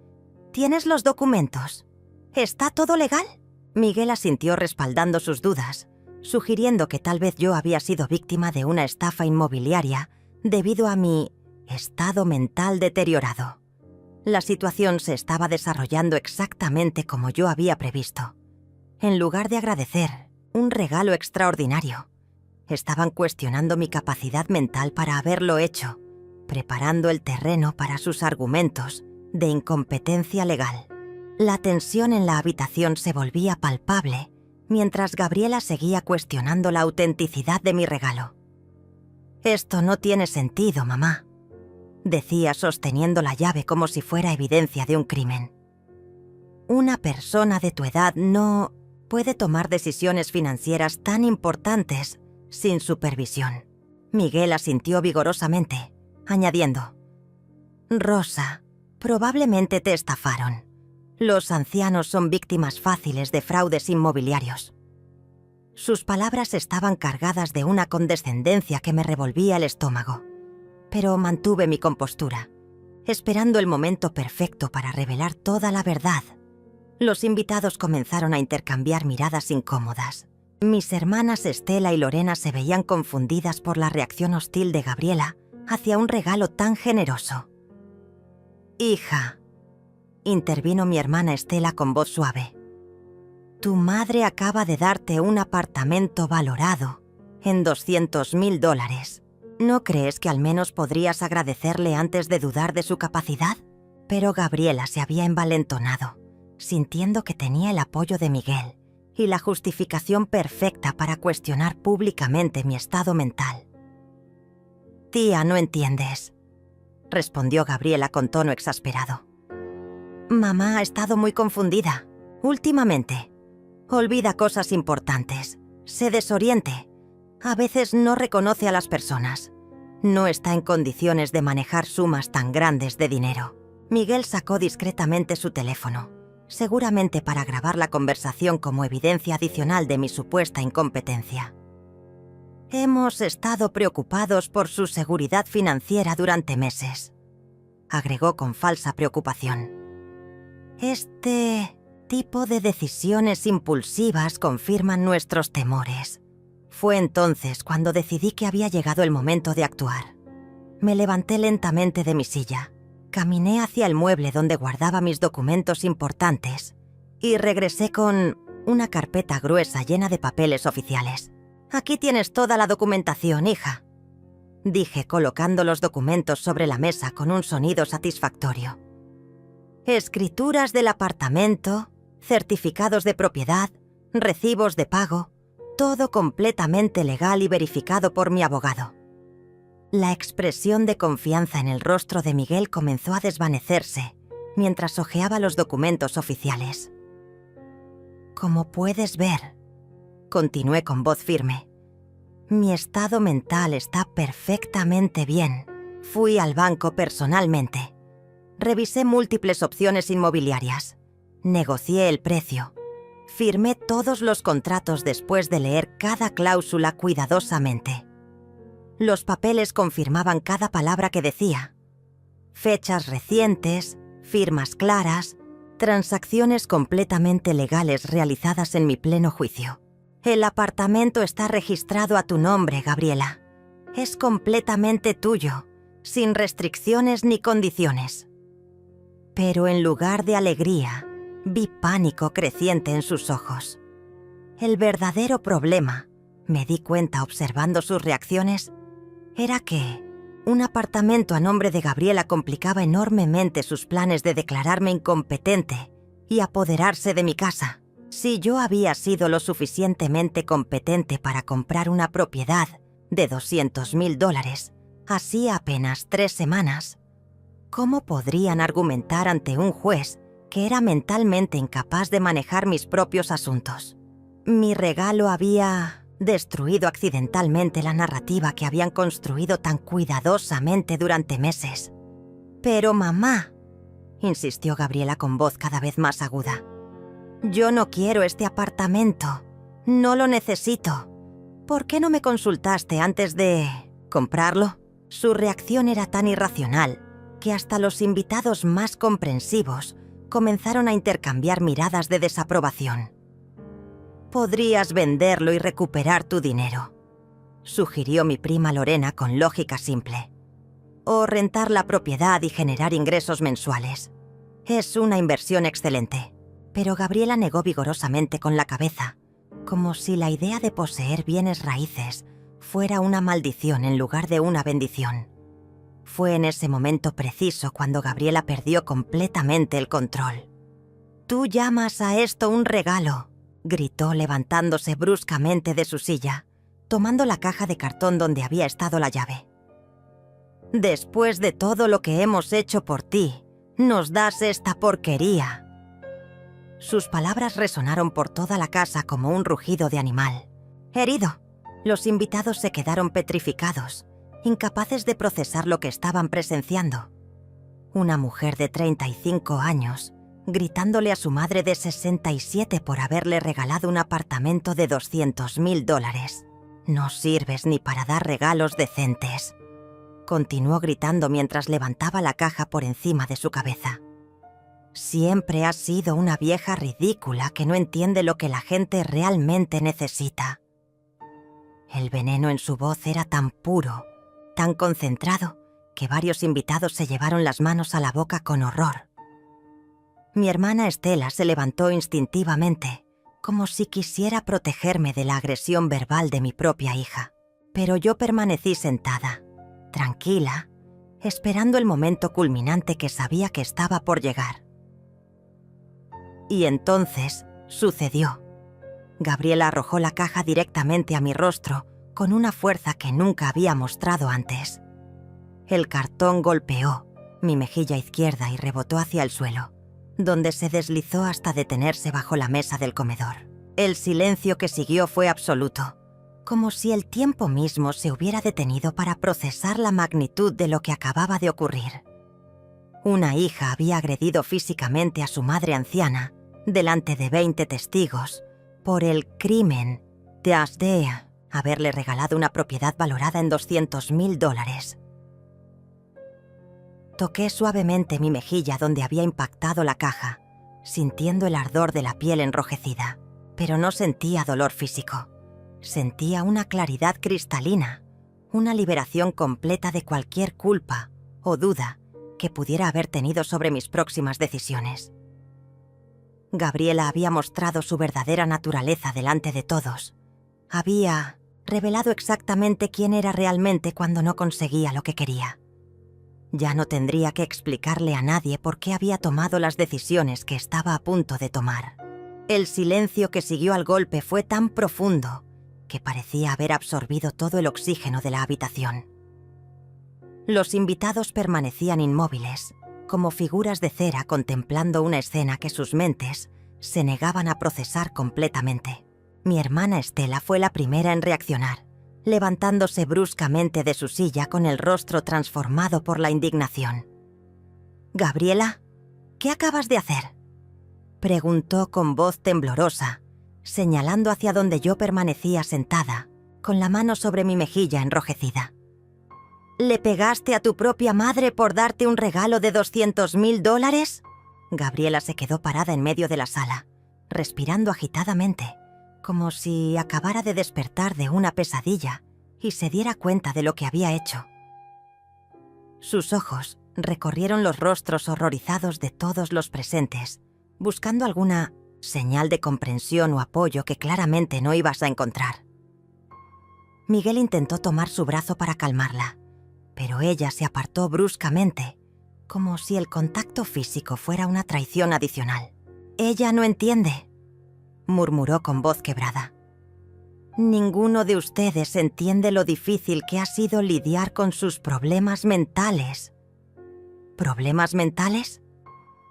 ¿Tienes los documentos? ¿Está todo legal? Miguel asintió respaldando sus dudas, sugiriendo que tal vez yo había sido víctima de una estafa inmobiliaria debido a mi estado mental deteriorado. La situación se estaba desarrollando exactamente como yo había previsto. En lugar de agradecer un regalo extraordinario, estaban cuestionando mi capacidad mental para haberlo hecho, preparando el terreno para sus argumentos de incompetencia legal. La tensión en la habitación se volvía palpable mientras Gabriela seguía cuestionando la autenticidad de mi regalo. «Esto no tiene sentido, mamá», decía sosteniendo la llave como si fuera evidencia de un crimen. «Una persona de tu edad no puede tomar decisiones financieras tan importantes sin supervisión». Miguel asintió vigorosamente, añadiendo, «Rosa, probablemente te estafaron. Los ancianos son víctimas fáciles de fraudes inmobiliarios». Sus palabras estaban cargadas de una condescendencia que me revolvía el estómago, pero mantuve mi compostura, esperando el momento perfecto para revelar toda la verdad. Los invitados comenzaron a intercambiar miradas incómodas. Mis hermanas Estela y Lorena se veían confundidas por la reacción hostil de Gabriela hacia un regalo tan generoso. «Hija», intervino mi hermana Estela con voz suave, «tu madre acaba de darte un apartamento valorado en $200,000. ¿No crees que al menos podrías agradecerle antes de dudar de su capacidad?» Pero Gabriela se había envalentonado, sintiendo que tenía el apoyo de Miguel y la justificación perfecta para cuestionar públicamente mi estado mental. «Tía, no entiendes», respondió Gabriela con tono exasperado. «Mamá ha estado muy confundida últimamente. Olvida cosas importantes, se desoriente, a veces no reconoce a las personas. No está en condiciones de manejar sumas tan grandes de dinero». Miguel sacó discretamente su teléfono, seguramente para grabar la conversación como evidencia adicional de mi supuesta incompetencia. «Hemos estado preocupados por su seguridad financiera durante meses», agregó con falsa preocupación. «Este tipo de decisiones impulsivas confirman nuestros temores. Fue entonces cuando decidí que había llegado el momento de actuar. Me levanté lentamente de mi silla, caminé hacia el mueble donde guardaba mis documentos importantes y regresé con una carpeta gruesa llena de papeles oficiales. «Aquí tienes toda la documentación, hija», dije colocando los documentos sobre la mesa con un sonido satisfactorio. «Escrituras del apartamento, certificados de propiedad, recibos de pago, todo completamente legal y verificado por mi abogado». La expresión de confianza en el rostro de Miguel comenzó a desvanecerse mientras hojeaba los documentos oficiales. «Como puedes ver», continué con voz firme, «mi estado mental está perfectamente bien. Fui al banco personalmente. Revisé múltiples opciones inmobiliarias. Negocié el precio. Firmé todos los contratos después de leer cada cláusula cuidadosamente. Los papeles confirmaban cada palabra que decía. Fechas recientes, firmas claras, transacciones completamente legales realizadas en mi pleno juicio. El apartamento está registrado a tu nombre, Gabriela. Es completamente tuyo, sin restricciones ni condiciones». Pero en lugar de alegría, vi pánico creciente en sus ojos. El verdadero problema, me di cuenta observando sus reacciones, era que un apartamento a nombre de Gabriela complicaba enormemente sus planes de declararme incompetente y apoderarse de mi casa. Si yo había sido lo suficientemente competente para comprar una propiedad de $200,000, hacía apenas 3 semanas, ¿Cómo podrían argumentar ante un juez que era mentalmente incapaz de manejar mis propios asuntos? Mi regalo había destruido accidentalmente la narrativa que habían construido tan cuidadosamente durante meses. «Pero mamá», insistió Gabriela con voz cada vez más aguda, «yo no quiero este apartamento. No lo necesito. ¿Por qué no me consultaste antes de comprarlo?» Su reacción era tan irracional que hasta los invitados más comprensivos comenzaron a intercambiar miradas de desaprobación. «Podrías venderlo y recuperar tu dinero», sugirió mi prima Lorena con lógica simple. «O rentar la propiedad y generar ingresos mensuales. Es una inversión excelente». Pero Gabriela negó vigorosamente con la cabeza, como si la idea de poseer bienes raíces fuera una maldición en lugar de una bendición. Fue en ese momento preciso cuando Gabriela perdió completamente el control. «¿Tú llamas a esto un regalo?», gritó levantándose bruscamente de su silla, tomando la caja de cartón donde había estado la llave. «Después de todo lo que hemos hecho por ti, ¿nos das esta porquería?». Sus palabras resonaron por toda la casa como un rugido de animal. Herido, los invitados se quedaron petrificados, incapaces de procesar lo que estaban presenciando. Una mujer de 35 años, gritándole a su madre de 67 por haberle regalado un apartamento de $200,000. «No sirves ni para dar regalos decentes», continuó gritando mientras levantaba la caja por encima de su cabeza. «Siempre has sido una vieja ridícula que no entiende lo que la gente realmente necesita». El veneno en su voz era tan puro, tan concentrado, que varios invitados se llevaron las manos a la boca con horror. Mi hermana Estela se levantó instintivamente, como si quisiera protegerme de la agresión verbal de mi propia hija. Pero yo permanecí sentada, tranquila, esperando el momento culminante que sabía que estaba por llegar. Y entonces sucedió. Gabriela arrojó la caja directamente a mi rostro con una fuerza que nunca había mostrado antes. El cartón golpeó mi mejilla izquierda y rebotó hacia el suelo, donde se deslizó hasta detenerse bajo la mesa del comedor. El silencio que siguió fue absoluto, como si el tiempo mismo se hubiera detenido para procesar la magnitud de lo que acababa de ocurrir. Una hija había agredido físicamente a su madre anciana delante de 20 testigos por el crimen de haberle regalado una propiedad valorada en $200,000. Toqué suavemente mi mejilla donde había impactado la caja, sintiendo el ardor de la piel enrojecida, pero no sentía dolor físico. Sentía una claridad cristalina, una liberación completa de cualquier culpa o duda que pudiera haber tenido sobre mis próximas decisiones. Gabriela había mostrado su verdadera naturaleza delante de todos. Había revelado exactamente quién era realmente cuando no conseguía lo que quería. Ya no tendría que explicarle a nadie por qué había tomado las decisiones que estaba a punto de tomar. El silencio que siguió al golpe fue tan profundo que parecía haber absorbido todo el oxígeno de la habitación. Los invitados permanecían inmóviles, como figuras de cera contemplando una escena que sus mentes se negaban a procesar completamente. Mi hermana Estela fue la primera en reaccionar, levantándose bruscamente de su silla con el rostro transformado por la indignación. «Gabriela, ¿qué acabas de hacer?», preguntó con voz temblorosa, señalando hacia donde yo permanecía sentada, con la mano sobre mi mejilla enrojecida. «¿Le pegaste a tu propia madre por darte un regalo de $200,000? Gabriela se quedó parada en medio de la sala, respirando agitadamente, como si acabara de despertar de una pesadilla y se diera cuenta de lo que había hecho. Sus ojos recorrieron los rostros horrorizados de todos los presentes, buscando alguna señal de comprensión o apoyo que claramente no ibas a encontrar. Miguel intentó tomar su brazo para calmarla, pero ella se apartó bruscamente, como si el contacto físico fuera una traición adicional. «Ella no entiende», murmuró con voz quebrada. «Ninguno de ustedes entiende lo difícil que ha sido lidiar con sus problemas mentales». ¿Problemas mentales?,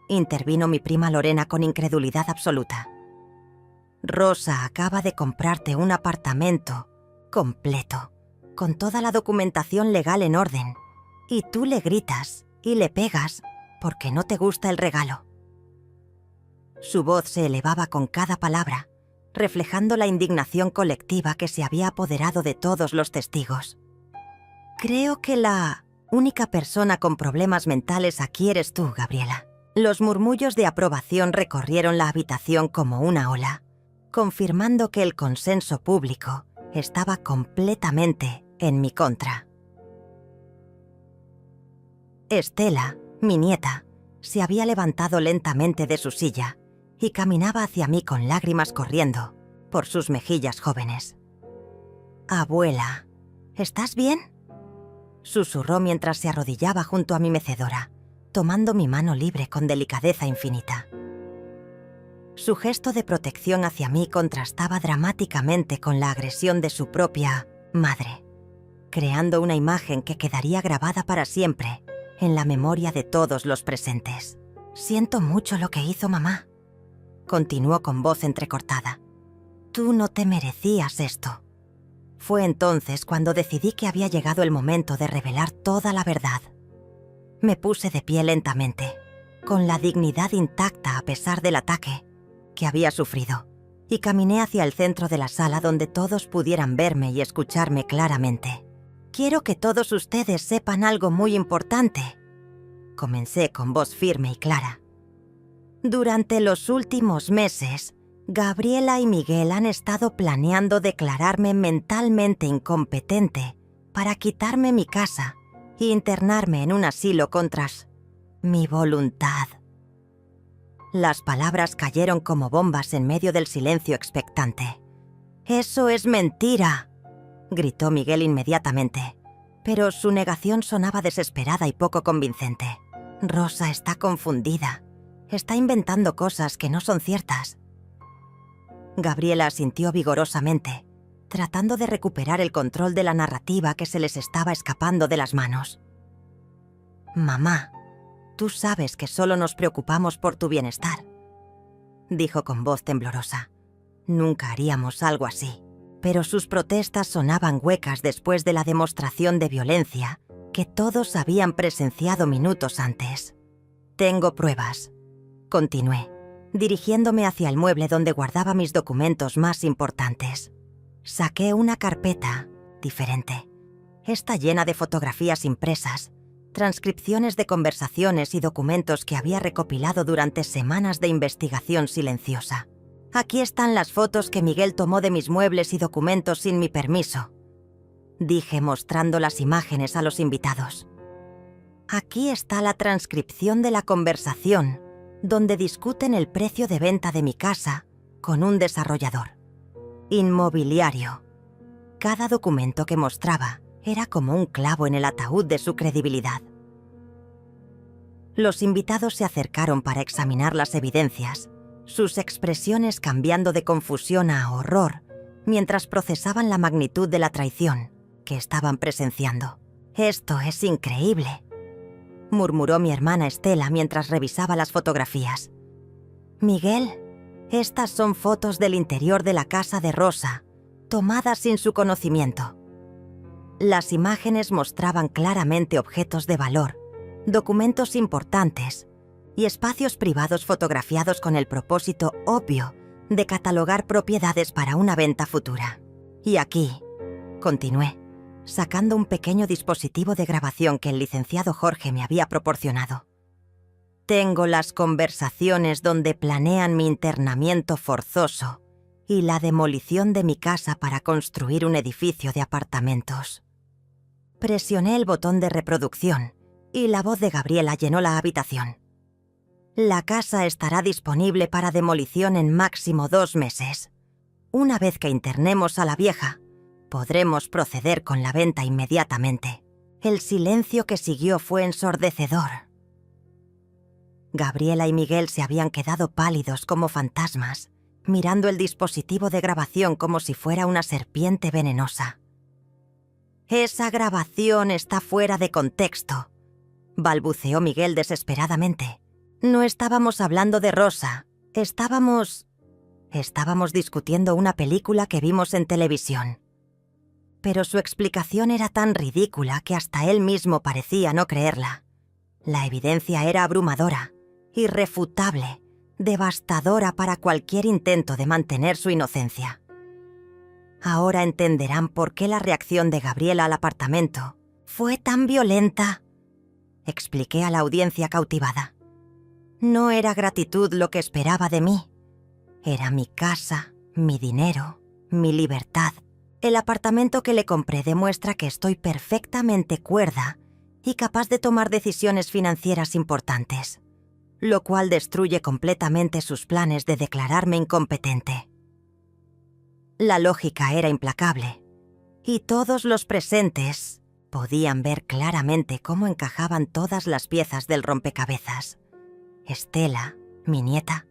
intervino mi prima Lorena con incredulidad absoluta. Rosa acaba de comprarte un apartamento completo, con toda la documentación legal en orden, y tú le gritas y le pegas porque no te gusta el regalo. Su voz se elevaba con cada palabra, reflejando la indignación colectiva que se había apoderado de todos los testigos. Creo que la única persona con problemas mentales aquí eres tú, Gabriela. Los murmullos de aprobación recorrieron la habitación como una ola, confirmando que el consenso público estaba completamente en mi contra. Estela, mi nieta, se había levantado lentamente de su silla y caminaba hacia mí con lágrimas corriendo por sus mejillas jóvenes. «Abuela, ¿estás bien?», susurró mientras se arrodillaba junto a mi mecedora, tomando mi mano libre con delicadeza infinita. Su gesto de protección hacia mí contrastaba dramáticamente con la agresión de su propia madre, creando una imagen que quedaría grabada para siempre en la memoria de todos los presentes. «Siento mucho lo que hizo mamá», continuó con voz entrecortada. «Tú no te merecías esto». Fue entonces cuando decidí que había llegado el momento de revelar toda la verdad. Me puse de pie lentamente, con la dignidad intacta a pesar del ataque que había sufrido, y caminé hacia el centro de la sala donde todos pudieran verme y escucharme claramente. «Quiero que todos ustedes sepan algo muy importante», comencé con voz firme y clara. «Durante los últimos meses, Gabriela y Miguel han estado planeando declararme mentalmente incompetente para quitarme mi casa e internarme en un asilo contra mi voluntad». Las palabras cayeron como bombas en medio del silencio expectante. «¡Eso es mentira!», gritó Miguel inmediatamente, pero su negación sonaba desesperada y poco convincente. «Rosa está confundida. Está inventando cosas que no son ciertas». Gabriela asintió vigorosamente, tratando de recuperar el control de la narrativa que se les estaba escapando de las manos. «Mamá, tú sabes que solo nos preocupamos por tu bienestar», dijo con voz temblorosa. «Nunca haríamos algo así». Pero sus protestas sonaban huecas después de la demostración de violencia que todos habían presenciado minutos antes. «Tengo pruebas», continué, dirigiéndome hacia el mueble donde guardaba mis documentos más importantes. Saqué una carpeta diferente. Esta llena de fotografías impresas, transcripciones de conversaciones y documentos que había recopilado durante semanas de investigación silenciosa. «Aquí están las fotos que Miguel tomó de mis muebles y documentos sin mi permiso», dije mostrando las imágenes a los invitados. «Aquí está la transcripción de la conversación donde discuten el precio de venta de mi casa con un desarrollador inmobiliario». Cada documento que mostraba era como un clavo en el ataúd de su credibilidad. Los invitados se acercaron para examinar las evidencias, sus expresiones cambiando de confusión a horror mientras procesaban la magnitud de la traición que estaban presenciando. «Esto es increíble», murmuró mi hermana Estela mientras revisaba las fotografías. «Miguel, estas son fotos del interior de la casa de Rosa, tomadas sin su conocimiento». Las imágenes mostraban claramente objetos de valor, documentos importantes y espacios privados fotografiados con el propósito obvio de catalogar propiedades para una venta futura. «Y aquí», continué, sacando un pequeño dispositivo de grabación que el licenciado Jorge me había proporcionado. «Tengo las conversaciones donde planean mi internamiento forzoso y la demolición de mi casa para construir un edificio de apartamentos». Presioné el botón de reproducción y la voz de Gabriela llenó la habitación. «La casa estará disponible para demolición en máximo 2 meses. Una vez que internemos a la vieja, podremos proceder con la venta inmediatamente». El silencio que siguió fue ensordecedor. Gabriela y Miguel se habían quedado pálidos como fantasmas, mirando el dispositivo de grabación como si fuera una serpiente venenosa. «Esa grabación está fuera de contexto», balbuceó Miguel desesperadamente. No estábamos hablando de Rosa. Estábamos discutiendo una película que vimos en televisión. Pero su explicación era tan ridícula que hasta él mismo parecía no creerla. La evidencia era abrumadora, irrefutable, devastadora para cualquier intento de mantener su inocencia. Ahora entenderán por qué la reacción de Gabriela al apartamento fue tan violenta, expliqué a la audiencia cautivada. No era gratitud lo que esperaba de mí. Era mi casa, mi dinero, mi libertad. El apartamento que le compré demuestra que estoy perfectamente cuerda y capaz de tomar decisiones financieras importantes, lo cual destruye completamente sus planes de declararme incompetente. La lógica era implacable, y todos los presentes podían ver claramente cómo encajaban todas las piezas del rompecabezas. Estela, mi nieta,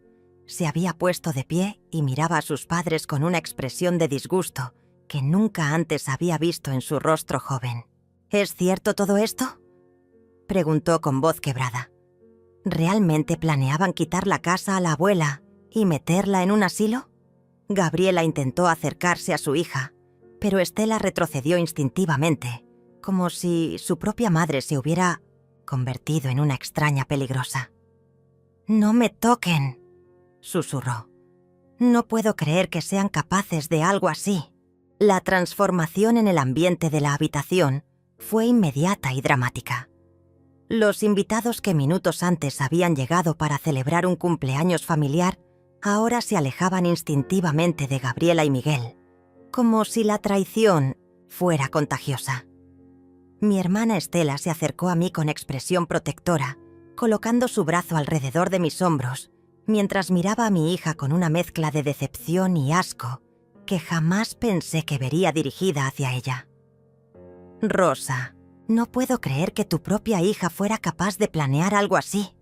se había puesto de pie y miraba a sus padres con una expresión de disgusto que nunca antes había visto en su rostro joven. ¿Es cierto todo esto?, preguntó con voz quebrada. ¿Realmente planeaban quitar la casa a la abuela y meterla en un asilo? Gabriela intentó acercarse a su hija, pero Estela retrocedió instintivamente, como si su propia madre se hubiera convertido en una extraña peligrosa. «No me toquen», susurró. «No puedo creer que sean capaces de algo así». La transformación en el ambiente de la habitación fue inmediata y dramática. Los invitados que minutos antes habían llegado para celebrar un cumpleaños familiar ahora se alejaban instintivamente de Gabriela y Miguel, como si la traición fuera contagiosa. Mi hermana Estela se acercó a mí con expresión protectora, colocando su brazo alrededor de mis hombros, mientras miraba a mi hija con una mezcla de decepción y asco que jamás pensé que vería dirigida hacia ella. «Rosa, no puedo creer que tu propia hija fuera capaz de planear algo así»,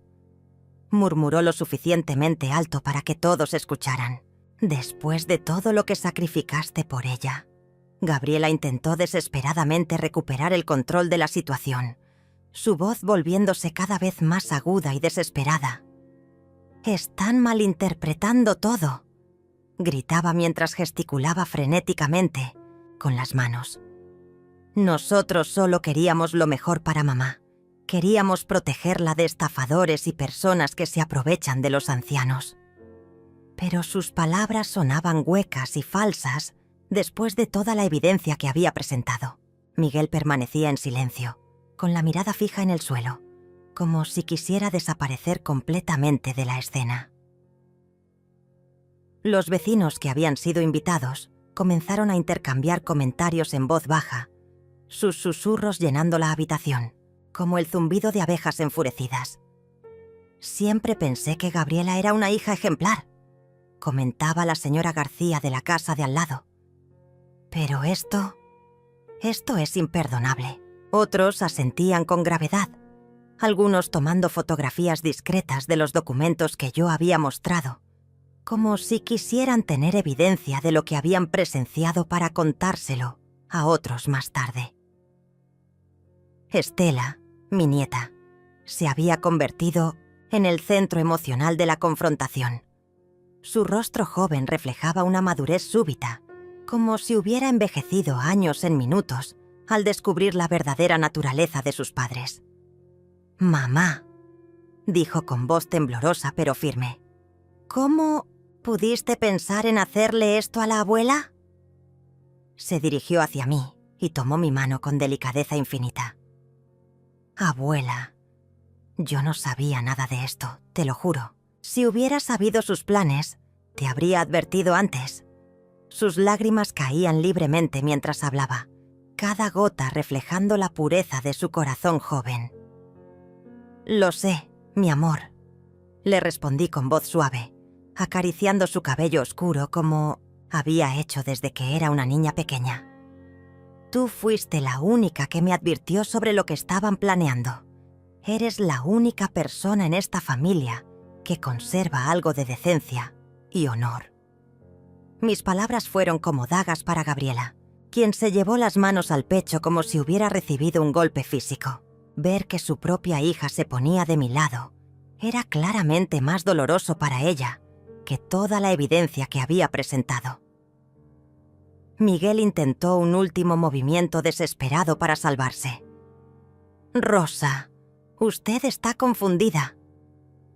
murmuró lo suficientemente alto para que todos escucharan. «Después de todo lo que sacrificaste por ella». Gabriela intentó desesperadamente recuperar el control de la situación, su voz volviéndose cada vez más aguda y desesperada. «Están malinterpretando todo», gritaba mientras gesticulaba frenéticamente con las manos. «Nosotros solo queríamos lo mejor para mamá. Queríamos protegerla de estafadores y personas que se aprovechan de los ancianos». Pero sus palabras sonaban huecas y falsas después de toda la evidencia que había presentado. Miguel permanecía en silencio, con la mirada fija en el suelo, como si quisiera desaparecer completamente de la escena. Los vecinos que habían sido invitados comenzaron a intercambiar comentarios en voz baja, sus susurros llenando la habitación, como el zumbido de abejas enfurecidas. «Siempre pensé que Gabriela era una hija ejemplar», comentaba la señora García de la casa de al lado. «Pero esto es imperdonable». Otros asentían con gravedad, algunos tomando fotografías discretas de los documentos que yo había mostrado, como si quisieran tener evidencia de lo que habían presenciado para contárselo a otros más tarde. Estela, mi nieta, se había convertido en el centro emocional de la confrontación. Su rostro joven reflejaba una madurez súbita, como si hubiera envejecido años en minutos al descubrir la verdadera naturaleza de sus padres. «Mamá», dijo con voz temblorosa pero firme, «¿cómo pudiste pensar en hacerle esto a la abuela?» Se dirigió hacia mí y tomó mi mano con delicadeza infinita. «Abuela, yo no sabía nada de esto, te lo juro. Si hubiera sabido sus planes, te habría advertido antes». Sus lágrimas caían libremente mientras hablaba, cada gota reflejando la pureza de su corazón joven. «Lo sé, mi amor», le respondí con voz suave, acariciando su cabello oscuro como había hecho desde que era una niña pequeña. «Tú fuiste la única que me advirtió sobre lo que estaban planeando. Eres la única persona en esta familia que conserva algo de decencia y honor». Mis palabras fueron como dagas para Gabriela, quien se llevó las manos al pecho como si hubiera recibido un golpe físico. Ver que su propia hija se ponía de mi lado era claramente más doloroso para ella que toda la evidencia que había presentado. Miguel intentó un último movimiento desesperado para salvarse. «Rosa, usted está confundida»,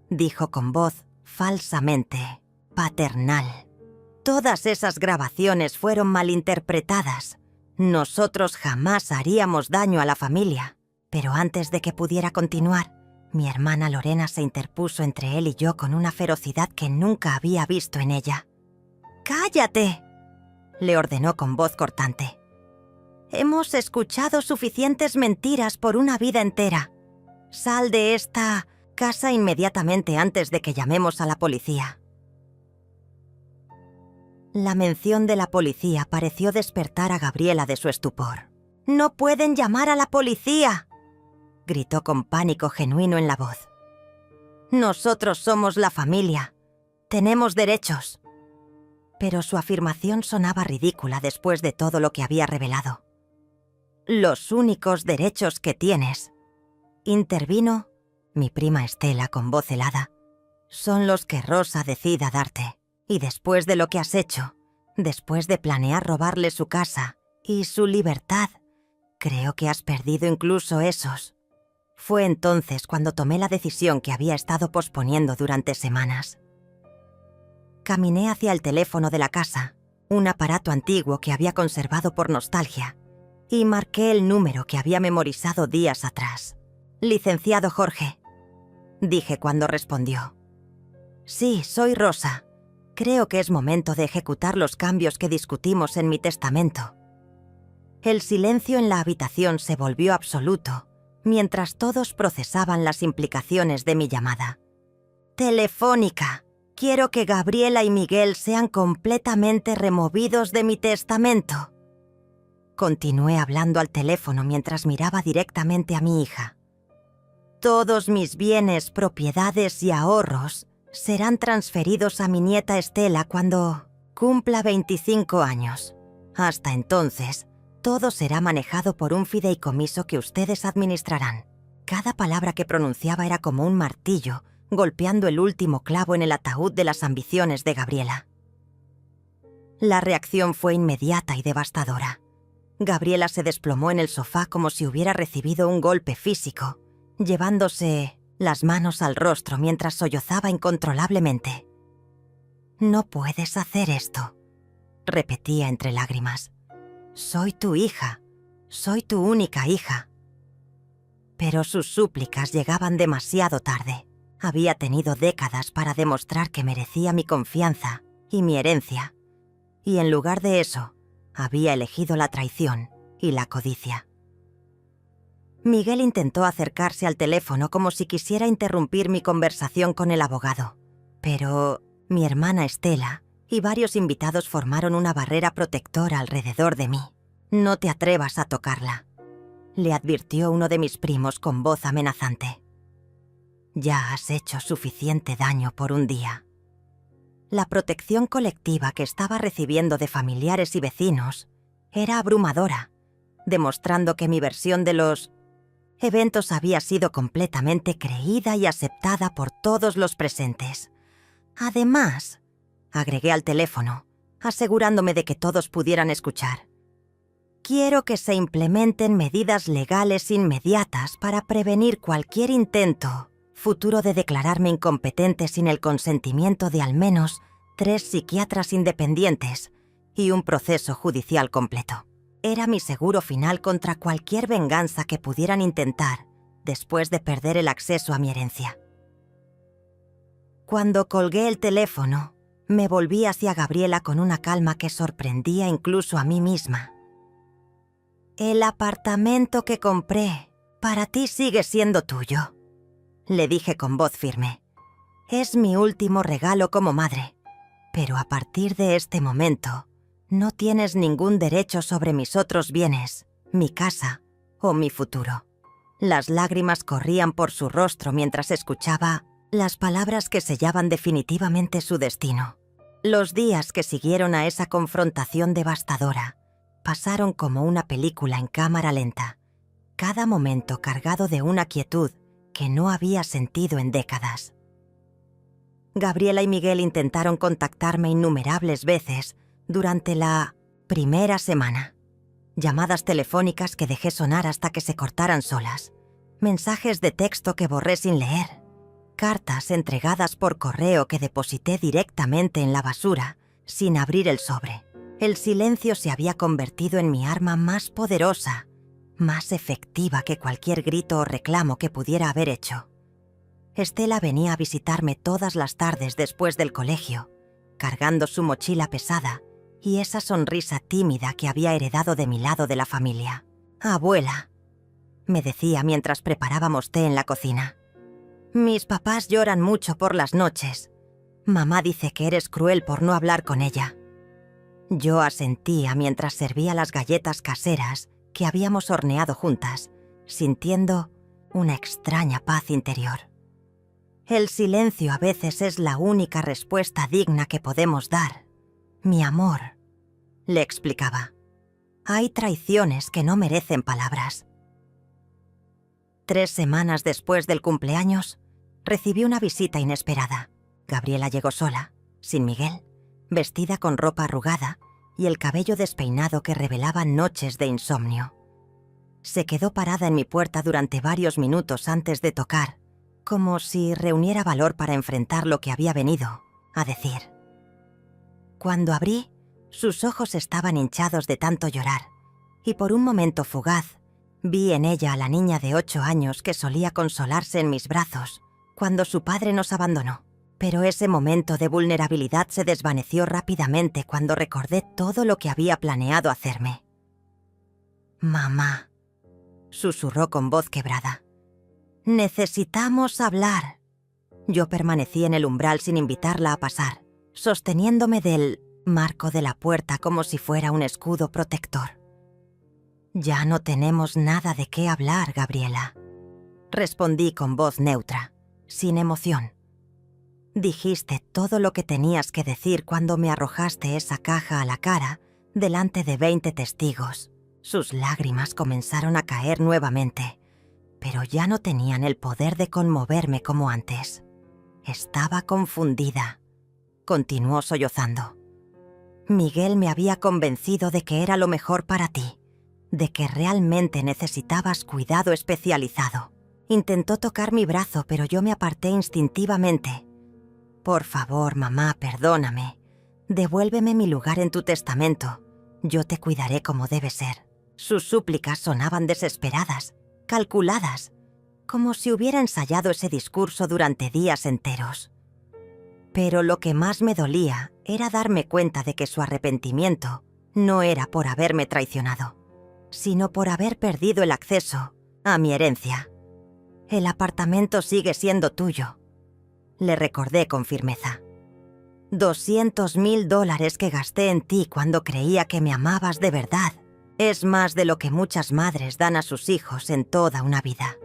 dijo con voz falsamente paternal. «Todas esas grabaciones fueron malinterpretadas. Nosotros jamás haríamos daño a la familia». Pero antes de que pudiera continuar, mi hermana Lorena se interpuso entre él y yo con una ferocidad que nunca había visto en ella. «¡Cállate!», le ordenó con voz cortante. «Hemos escuchado suficientes mentiras por una vida entera. Sal de esta casa inmediatamente antes de que llamemos a la policía». La mención de la policía pareció despertar a Gabriela de su estupor. «¡No pueden llamar a la policía!», gritó con pánico genuino en la voz. «Nosotros somos la familia. Tenemos derechos». Pero su afirmación sonaba ridícula después de todo lo que había revelado. «Los únicos derechos que tienes», intervino mi prima Estela con voz helada, «son los que Rosa decida darte. Y después de lo que has hecho, después de planear robarle su casa y su libertad, creo que has perdido incluso esos». Fue entonces cuando tomé la decisión que había estado posponiendo durante semanas. Caminé hacia el teléfono de la casa, un aparato antiguo que había conservado por nostalgia, y marqué el número que había memorizado días atrás. «Licenciado Jorge», dije cuando respondió. «Sí, soy Rosa. Creo que es momento de ejecutar los cambios que discutimos en mi testamento». El silencio en la habitación se volvió absoluto mientras todos procesaban las implicaciones de mi llamada. «Telefónica. Quiero que Gabriela y Miguel sean completamente removidos de mi testamento». Continué hablando al teléfono mientras miraba directamente a mi hija. «Todos mis bienes, propiedades y ahorros serán transferidos a mi nieta Estela cuando cumpla 25 años. Hasta entonces, todo será manejado por un fideicomiso que ustedes administrarán». Cada palabra que pronunciaba era como un martillo golpeando el último clavo en el ataúd de las ambiciones de Gabriela. La reacción fue inmediata y devastadora. Gabriela se desplomó en el sofá como si hubiera recibido un golpe físico, llevándose las manos al rostro mientras sollozaba incontrolablemente. «No puedes hacer esto», repetía entre lágrimas. «Soy tu hija, soy tu única hija». Pero sus súplicas llegaban demasiado tarde. Había tenido décadas para demostrar que merecía mi confianza y mi herencia, y en lugar de eso, había elegido la traición y la codicia. Miguel intentó acercarse al teléfono como si quisiera interrumpir mi conversación con el abogado, pero mi hermana Estela y varios invitados formaron una barrera protectora alrededor de mí. «No te atrevas a tocarla», le advirtió uno de mis primos con voz amenazante. «Ya has hecho suficiente daño por un día». La protección colectiva que estaba recibiendo de familiares y vecinos era abrumadora, demostrando que mi versión de los eventos había sido completamente creída y aceptada por todos los presentes. Además, agregué al teléfono, asegurándome de que todos pudieran escuchar, «quiero que se implementen medidas legales inmediatas para prevenir cualquier intento futuro de declararme incompetente sin el consentimiento de al menos 3 psiquiatras independientes y un proceso judicial completo». Era mi seguro final contra cualquier venganza que pudieran intentar después de perder el acceso a mi herencia. Cuando colgué el teléfono, me volví hacia Gabriela con una calma que sorprendía incluso a mí misma. «El apartamento que compré para ti sigue siendo tuyo», le dije con voz firme. «Es mi último regalo como madre, pero a partir de este momento no tienes ningún derecho sobre mis otros bienes, mi casa o mi futuro». Las lágrimas corrían por su rostro mientras escuchaba las palabras que sellaban definitivamente su destino. Los días que siguieron a esa confrontación devastadora pasaron como una película en cámara lenta, cada momento cargado de una quietud que no había sentido en décadas. Gabriela y Miguel intentaron contactarme innumerables veces durante la primera semana. Llamadas telefónicas que dejé sonar hasta que se cortaran solas. Mensajes de texto que borré sin leer. Cartas entregadas por correo que deposité directamente en la basura, sin abrir el sobre. El silencio se había convertido en mi arma más poderosa, más efectiva que cualquier grito o reclamo que pudiera haber hecho. Estela venía a visitarme todas las tardes después del colegio, cargando su mochila pesada y esa sonrisa tímida que había heredado de mi lado de la familia. «Abuela», me decía mientras preparábamos té en la cocina, «mis papás lloran mucho por las noches. Mamá dice que eres cruel por no hablar con ella». Yo asentía mientras servía las galletas caseras que habíamos horneado juntas, sintiendo una extraña paz interior. El silencio a veces es la única respuesta digna que podemos dar. Mi amor, le explicaba. Hay traiciones que no merecen palabras. 3 semanas después del cumpleaños, recibí una visita inesperada. Gabriela llegó sola, sin Miguel, vestida con ropa arrugada y el cabello despeinado que revelaba noches de insomnio. Se quedó parada en mi puerta durante varios minutos antes de tocar, como si reuniera valor para enfrentar lo que había venido a decir. Cuando abrí, sus ojos estaban hinchados de tanto llorar, y por un momento fugaz, vi en ella a la niña de 8 años que solía consolarse en mis brazos cuando su padre nos abandonó. Pero ese momento de vulnerabilidad se desvaneció rápidamente cuando recordé todo lo que había planeado hacerme. «Mamá», susurró con voz quebrada, «necesitamos hablar». Yo permanecí en el umbral sin invitarla a pasar, sosteniéndome del marco de la puerta como si fuera un escudo protector. «Ya no tenemos nada de qué hablar, Gabriela», respondí con voz neutra, sin emoción. «Dijiste todo lo que tenías que decir cuando me arrojaste esa caja a la cara delante de 20 testigos». Sus lágrimas comenzaron a caer nuevamente, pero ya no tenían el poder de conmoverme como antes. Estaba confundida. Continuó sollozando. «Miguel me había convencido de que era lo mejor para ti, de que realmente necesitabas cuidado especializado. Intentó tocar mi brazo, pero yo me aparté instintivamente. Por favor, mamá, perdóname. Devuélveme mi lugar en tu testamento. Yo te cuidaré como debe ser». Sus súplicas sonaban desesperadas, calculadas, como si hubiera ensayado ese discurso durante días enteros. Pero lo que más me dolía era darme cuenta de que su arrepentimiento no era por haberme traicionado, sino por haber perdido el acceso a mi herencia. «El apartamento sigue siendo tuyo», le recordé con firmeza. $200,000 que gasté en ti cuando creía que me amabas de verdad es más de lo que muchas madres dan a sus hijos en toda una vida.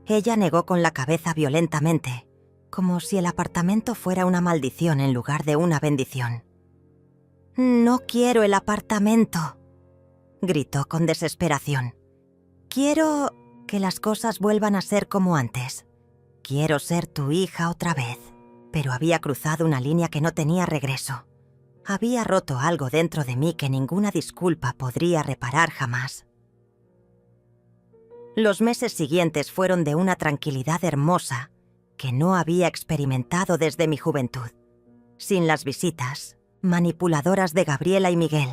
Ella negó con la cabeza violentamente, como si el apartamento fuera una maldición en lugar de una bendición. «No quiero el apartamento», gritó con desesperación. «Quiero que las cosas vuelvan a ser como antes. Quiero ser tu hija otra vez». Pero había cruzado una línea que no tenía regreso. Había roto algo dentro de mí que ninguna disculpa podría reparar jamás. Los meses siguientes fueron de una tranquilidad hermosa que no había experimentado desde mi juventud. Sin las visitas manipuladoras de Gabriela y Miguel,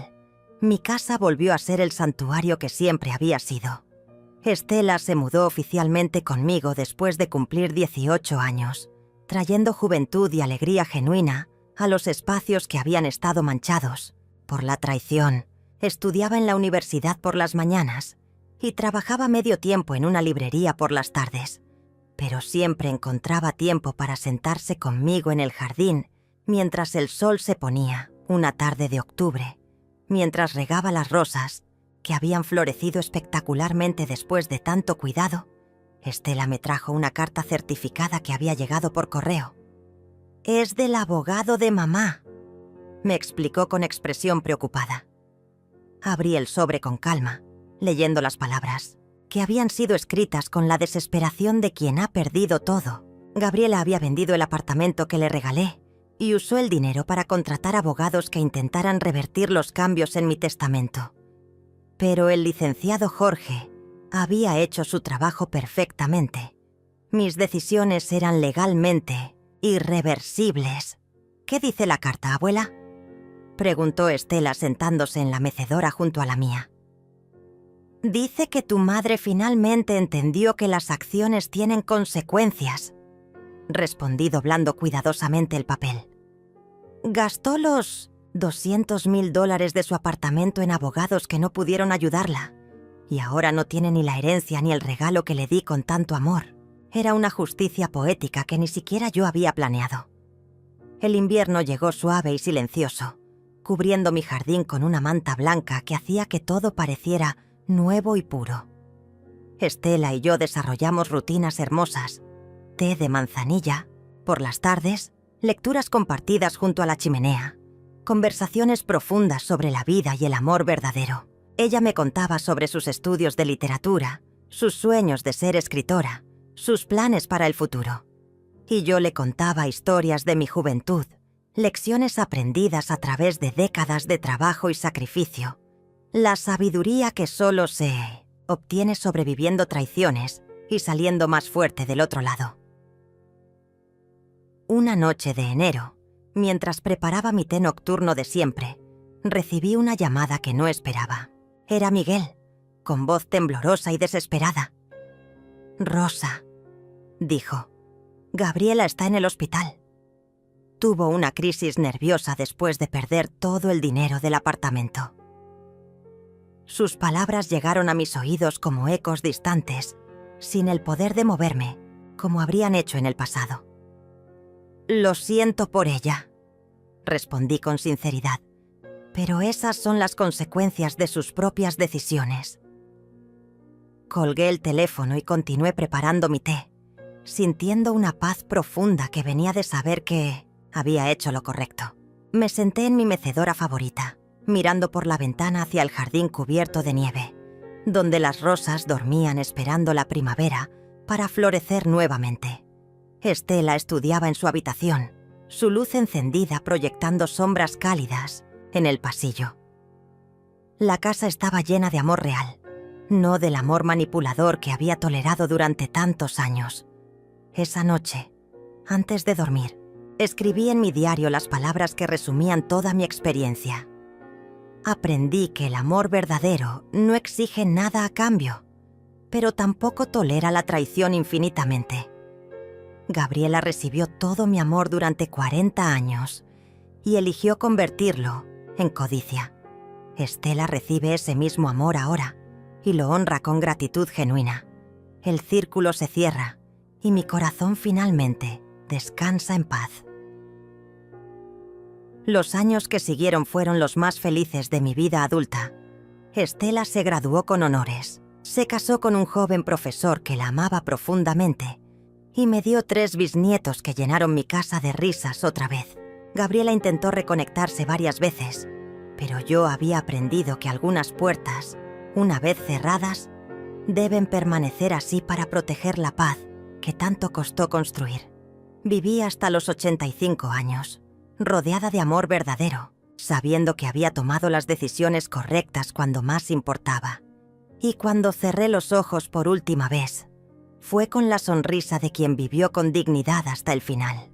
mi casa volvió a ser el santuario que siempre había sido. Estela se mudó oficialmente conmigo después de cumplir 18 años, trayendo juventud y alegría genuina a los espacios que habían estado manchados por la traición. Estudiaba en la universidad por las mañanas y trabajaba medio tiempo en una librería por las tardes, pero siempre encontraba tiempo para sentarse conmigo en el jardín mientras el sol se ponía una tarde de octubre, mientras regaba las rosas que habían florecido espectacularmente después de tanto cuidado. Estela me trajo una carta certificada que había llegado por correo. «Es del abogado de mamá», me explicó con expresión preocupada. Abrí el sobre con calma leyendo las palabras, que habían sido escritas con la desesperación de quien ha perdido todo. Gabriela había vendido el apartamento que le regalé y usó el dinero para contratar abogados que intentaran revertir los cambios en mi testamento. Pero el licenciado Jorge había hecho su trabajo perfectamente. Mis decisiones eran legalmente irreversibles. ¿Qué dice la carta, abuela?, preguntó Estela sentándose en la mecedora junto a la mía. Dice que tu madre finalmente entendió que las acciones tienen consecuencias, respondí doblando cuidadosamente el papel. Gastó los $200,000 de su apartamento en abogados que no pudieron ayudarla, y ahora no tiene ni la herencia ni el regalo que le di con tanto amor. Era una justicia poética que ni siquiera yo había planeado. El invierno llegó suave y silencioso, cubriendo mi jardín con una manta blanca que hacía que todo pareciera nuevo y puro. Estela y yo desarrollamos rutinas hermosas: té de manzanilla, por las tardes, lecturas compartidas junto a la chimenea, conversaciones profundas sobre la vida y el amor verdadero. Ella me contaba sobre sus estudios de literatura, sus sueños de ser escritora, sus planes para el futuro. Y yo le contaba historias de mi juventud, lecciones aprendidas a través de décadas de trabajo y sacrificio, la sabiduría que solo se obtiene sobreviviendo traiciones y saliendo más fuerte del otro lado. Una noche de enero, mientras preparaba mi té nocturno de siempre, recibí una llamada que no esperaba. Era Miguel, con voz temblorosa y desesperada. «Rosa», dijo, «Gabriela está en el hospital». Tuvo una crisis nerviosa después de perder todo el dinero del apartamento. Sus palabras llegaron a mis oídos como ecos distantes, sin el poder de moverme, como habrían hecho en el pasado. «Lo siento por ella», respondí con sinceridad, «pero esas son las consecuencias de sus propias decisiones». Colgué el teléfono y continué preparando mi té, sintiendo una paz profunda que venía de saber que había hecho lo correcto. Me senté en mi mecedora favorita, mirando por la ventana hacia el jardín cubierto de nieve, donde las rosas dormían esperando la primavera para florecer nuevamente. Estela estudiaba en su habitación, su luz encendida proyectando sombras cálidas en el pasillo. La casa estaba llena de amor real, no del amor manipulador que había tolerado durante tantos años. Esa noche, antes de dormir, escribí en mi diario las palabras que resumían toda mi experiencia. Aprendí que el amor verdadero no exige nada a cambio, pero tampoco tolera la traición infinitamente. Gabriela recibió todo mi amor durante 40 años y eligió convertirlo en codicia. Estela recibe ese mismo amor ahora y lo honra con gratitud genuina. El círculo se cierra y mi corazón finalmente descansa en paz. Los años que siguieron fueron los más felices de mi vida adulta. Estela se graduó con honores, se casó con un joven profesor que la amaba profundamente y me dio 3 bisnietos que llenaron mi casa de risas otra vez. Gabriela intentó reconectarse varias veces, pero yo había aprendido que algunas puertas, una vez cerradas, deben permanecer así para proteger la paz que tanto costó construir. Viví hasta los 85 años, rodeada de amor verdadero, sabiendo que había tomado las decisiones correctas cuando más importaba. Y cuando cerré los ojos por última vez, fue con la sonrisa de quien vivió con dignidad hasta el final.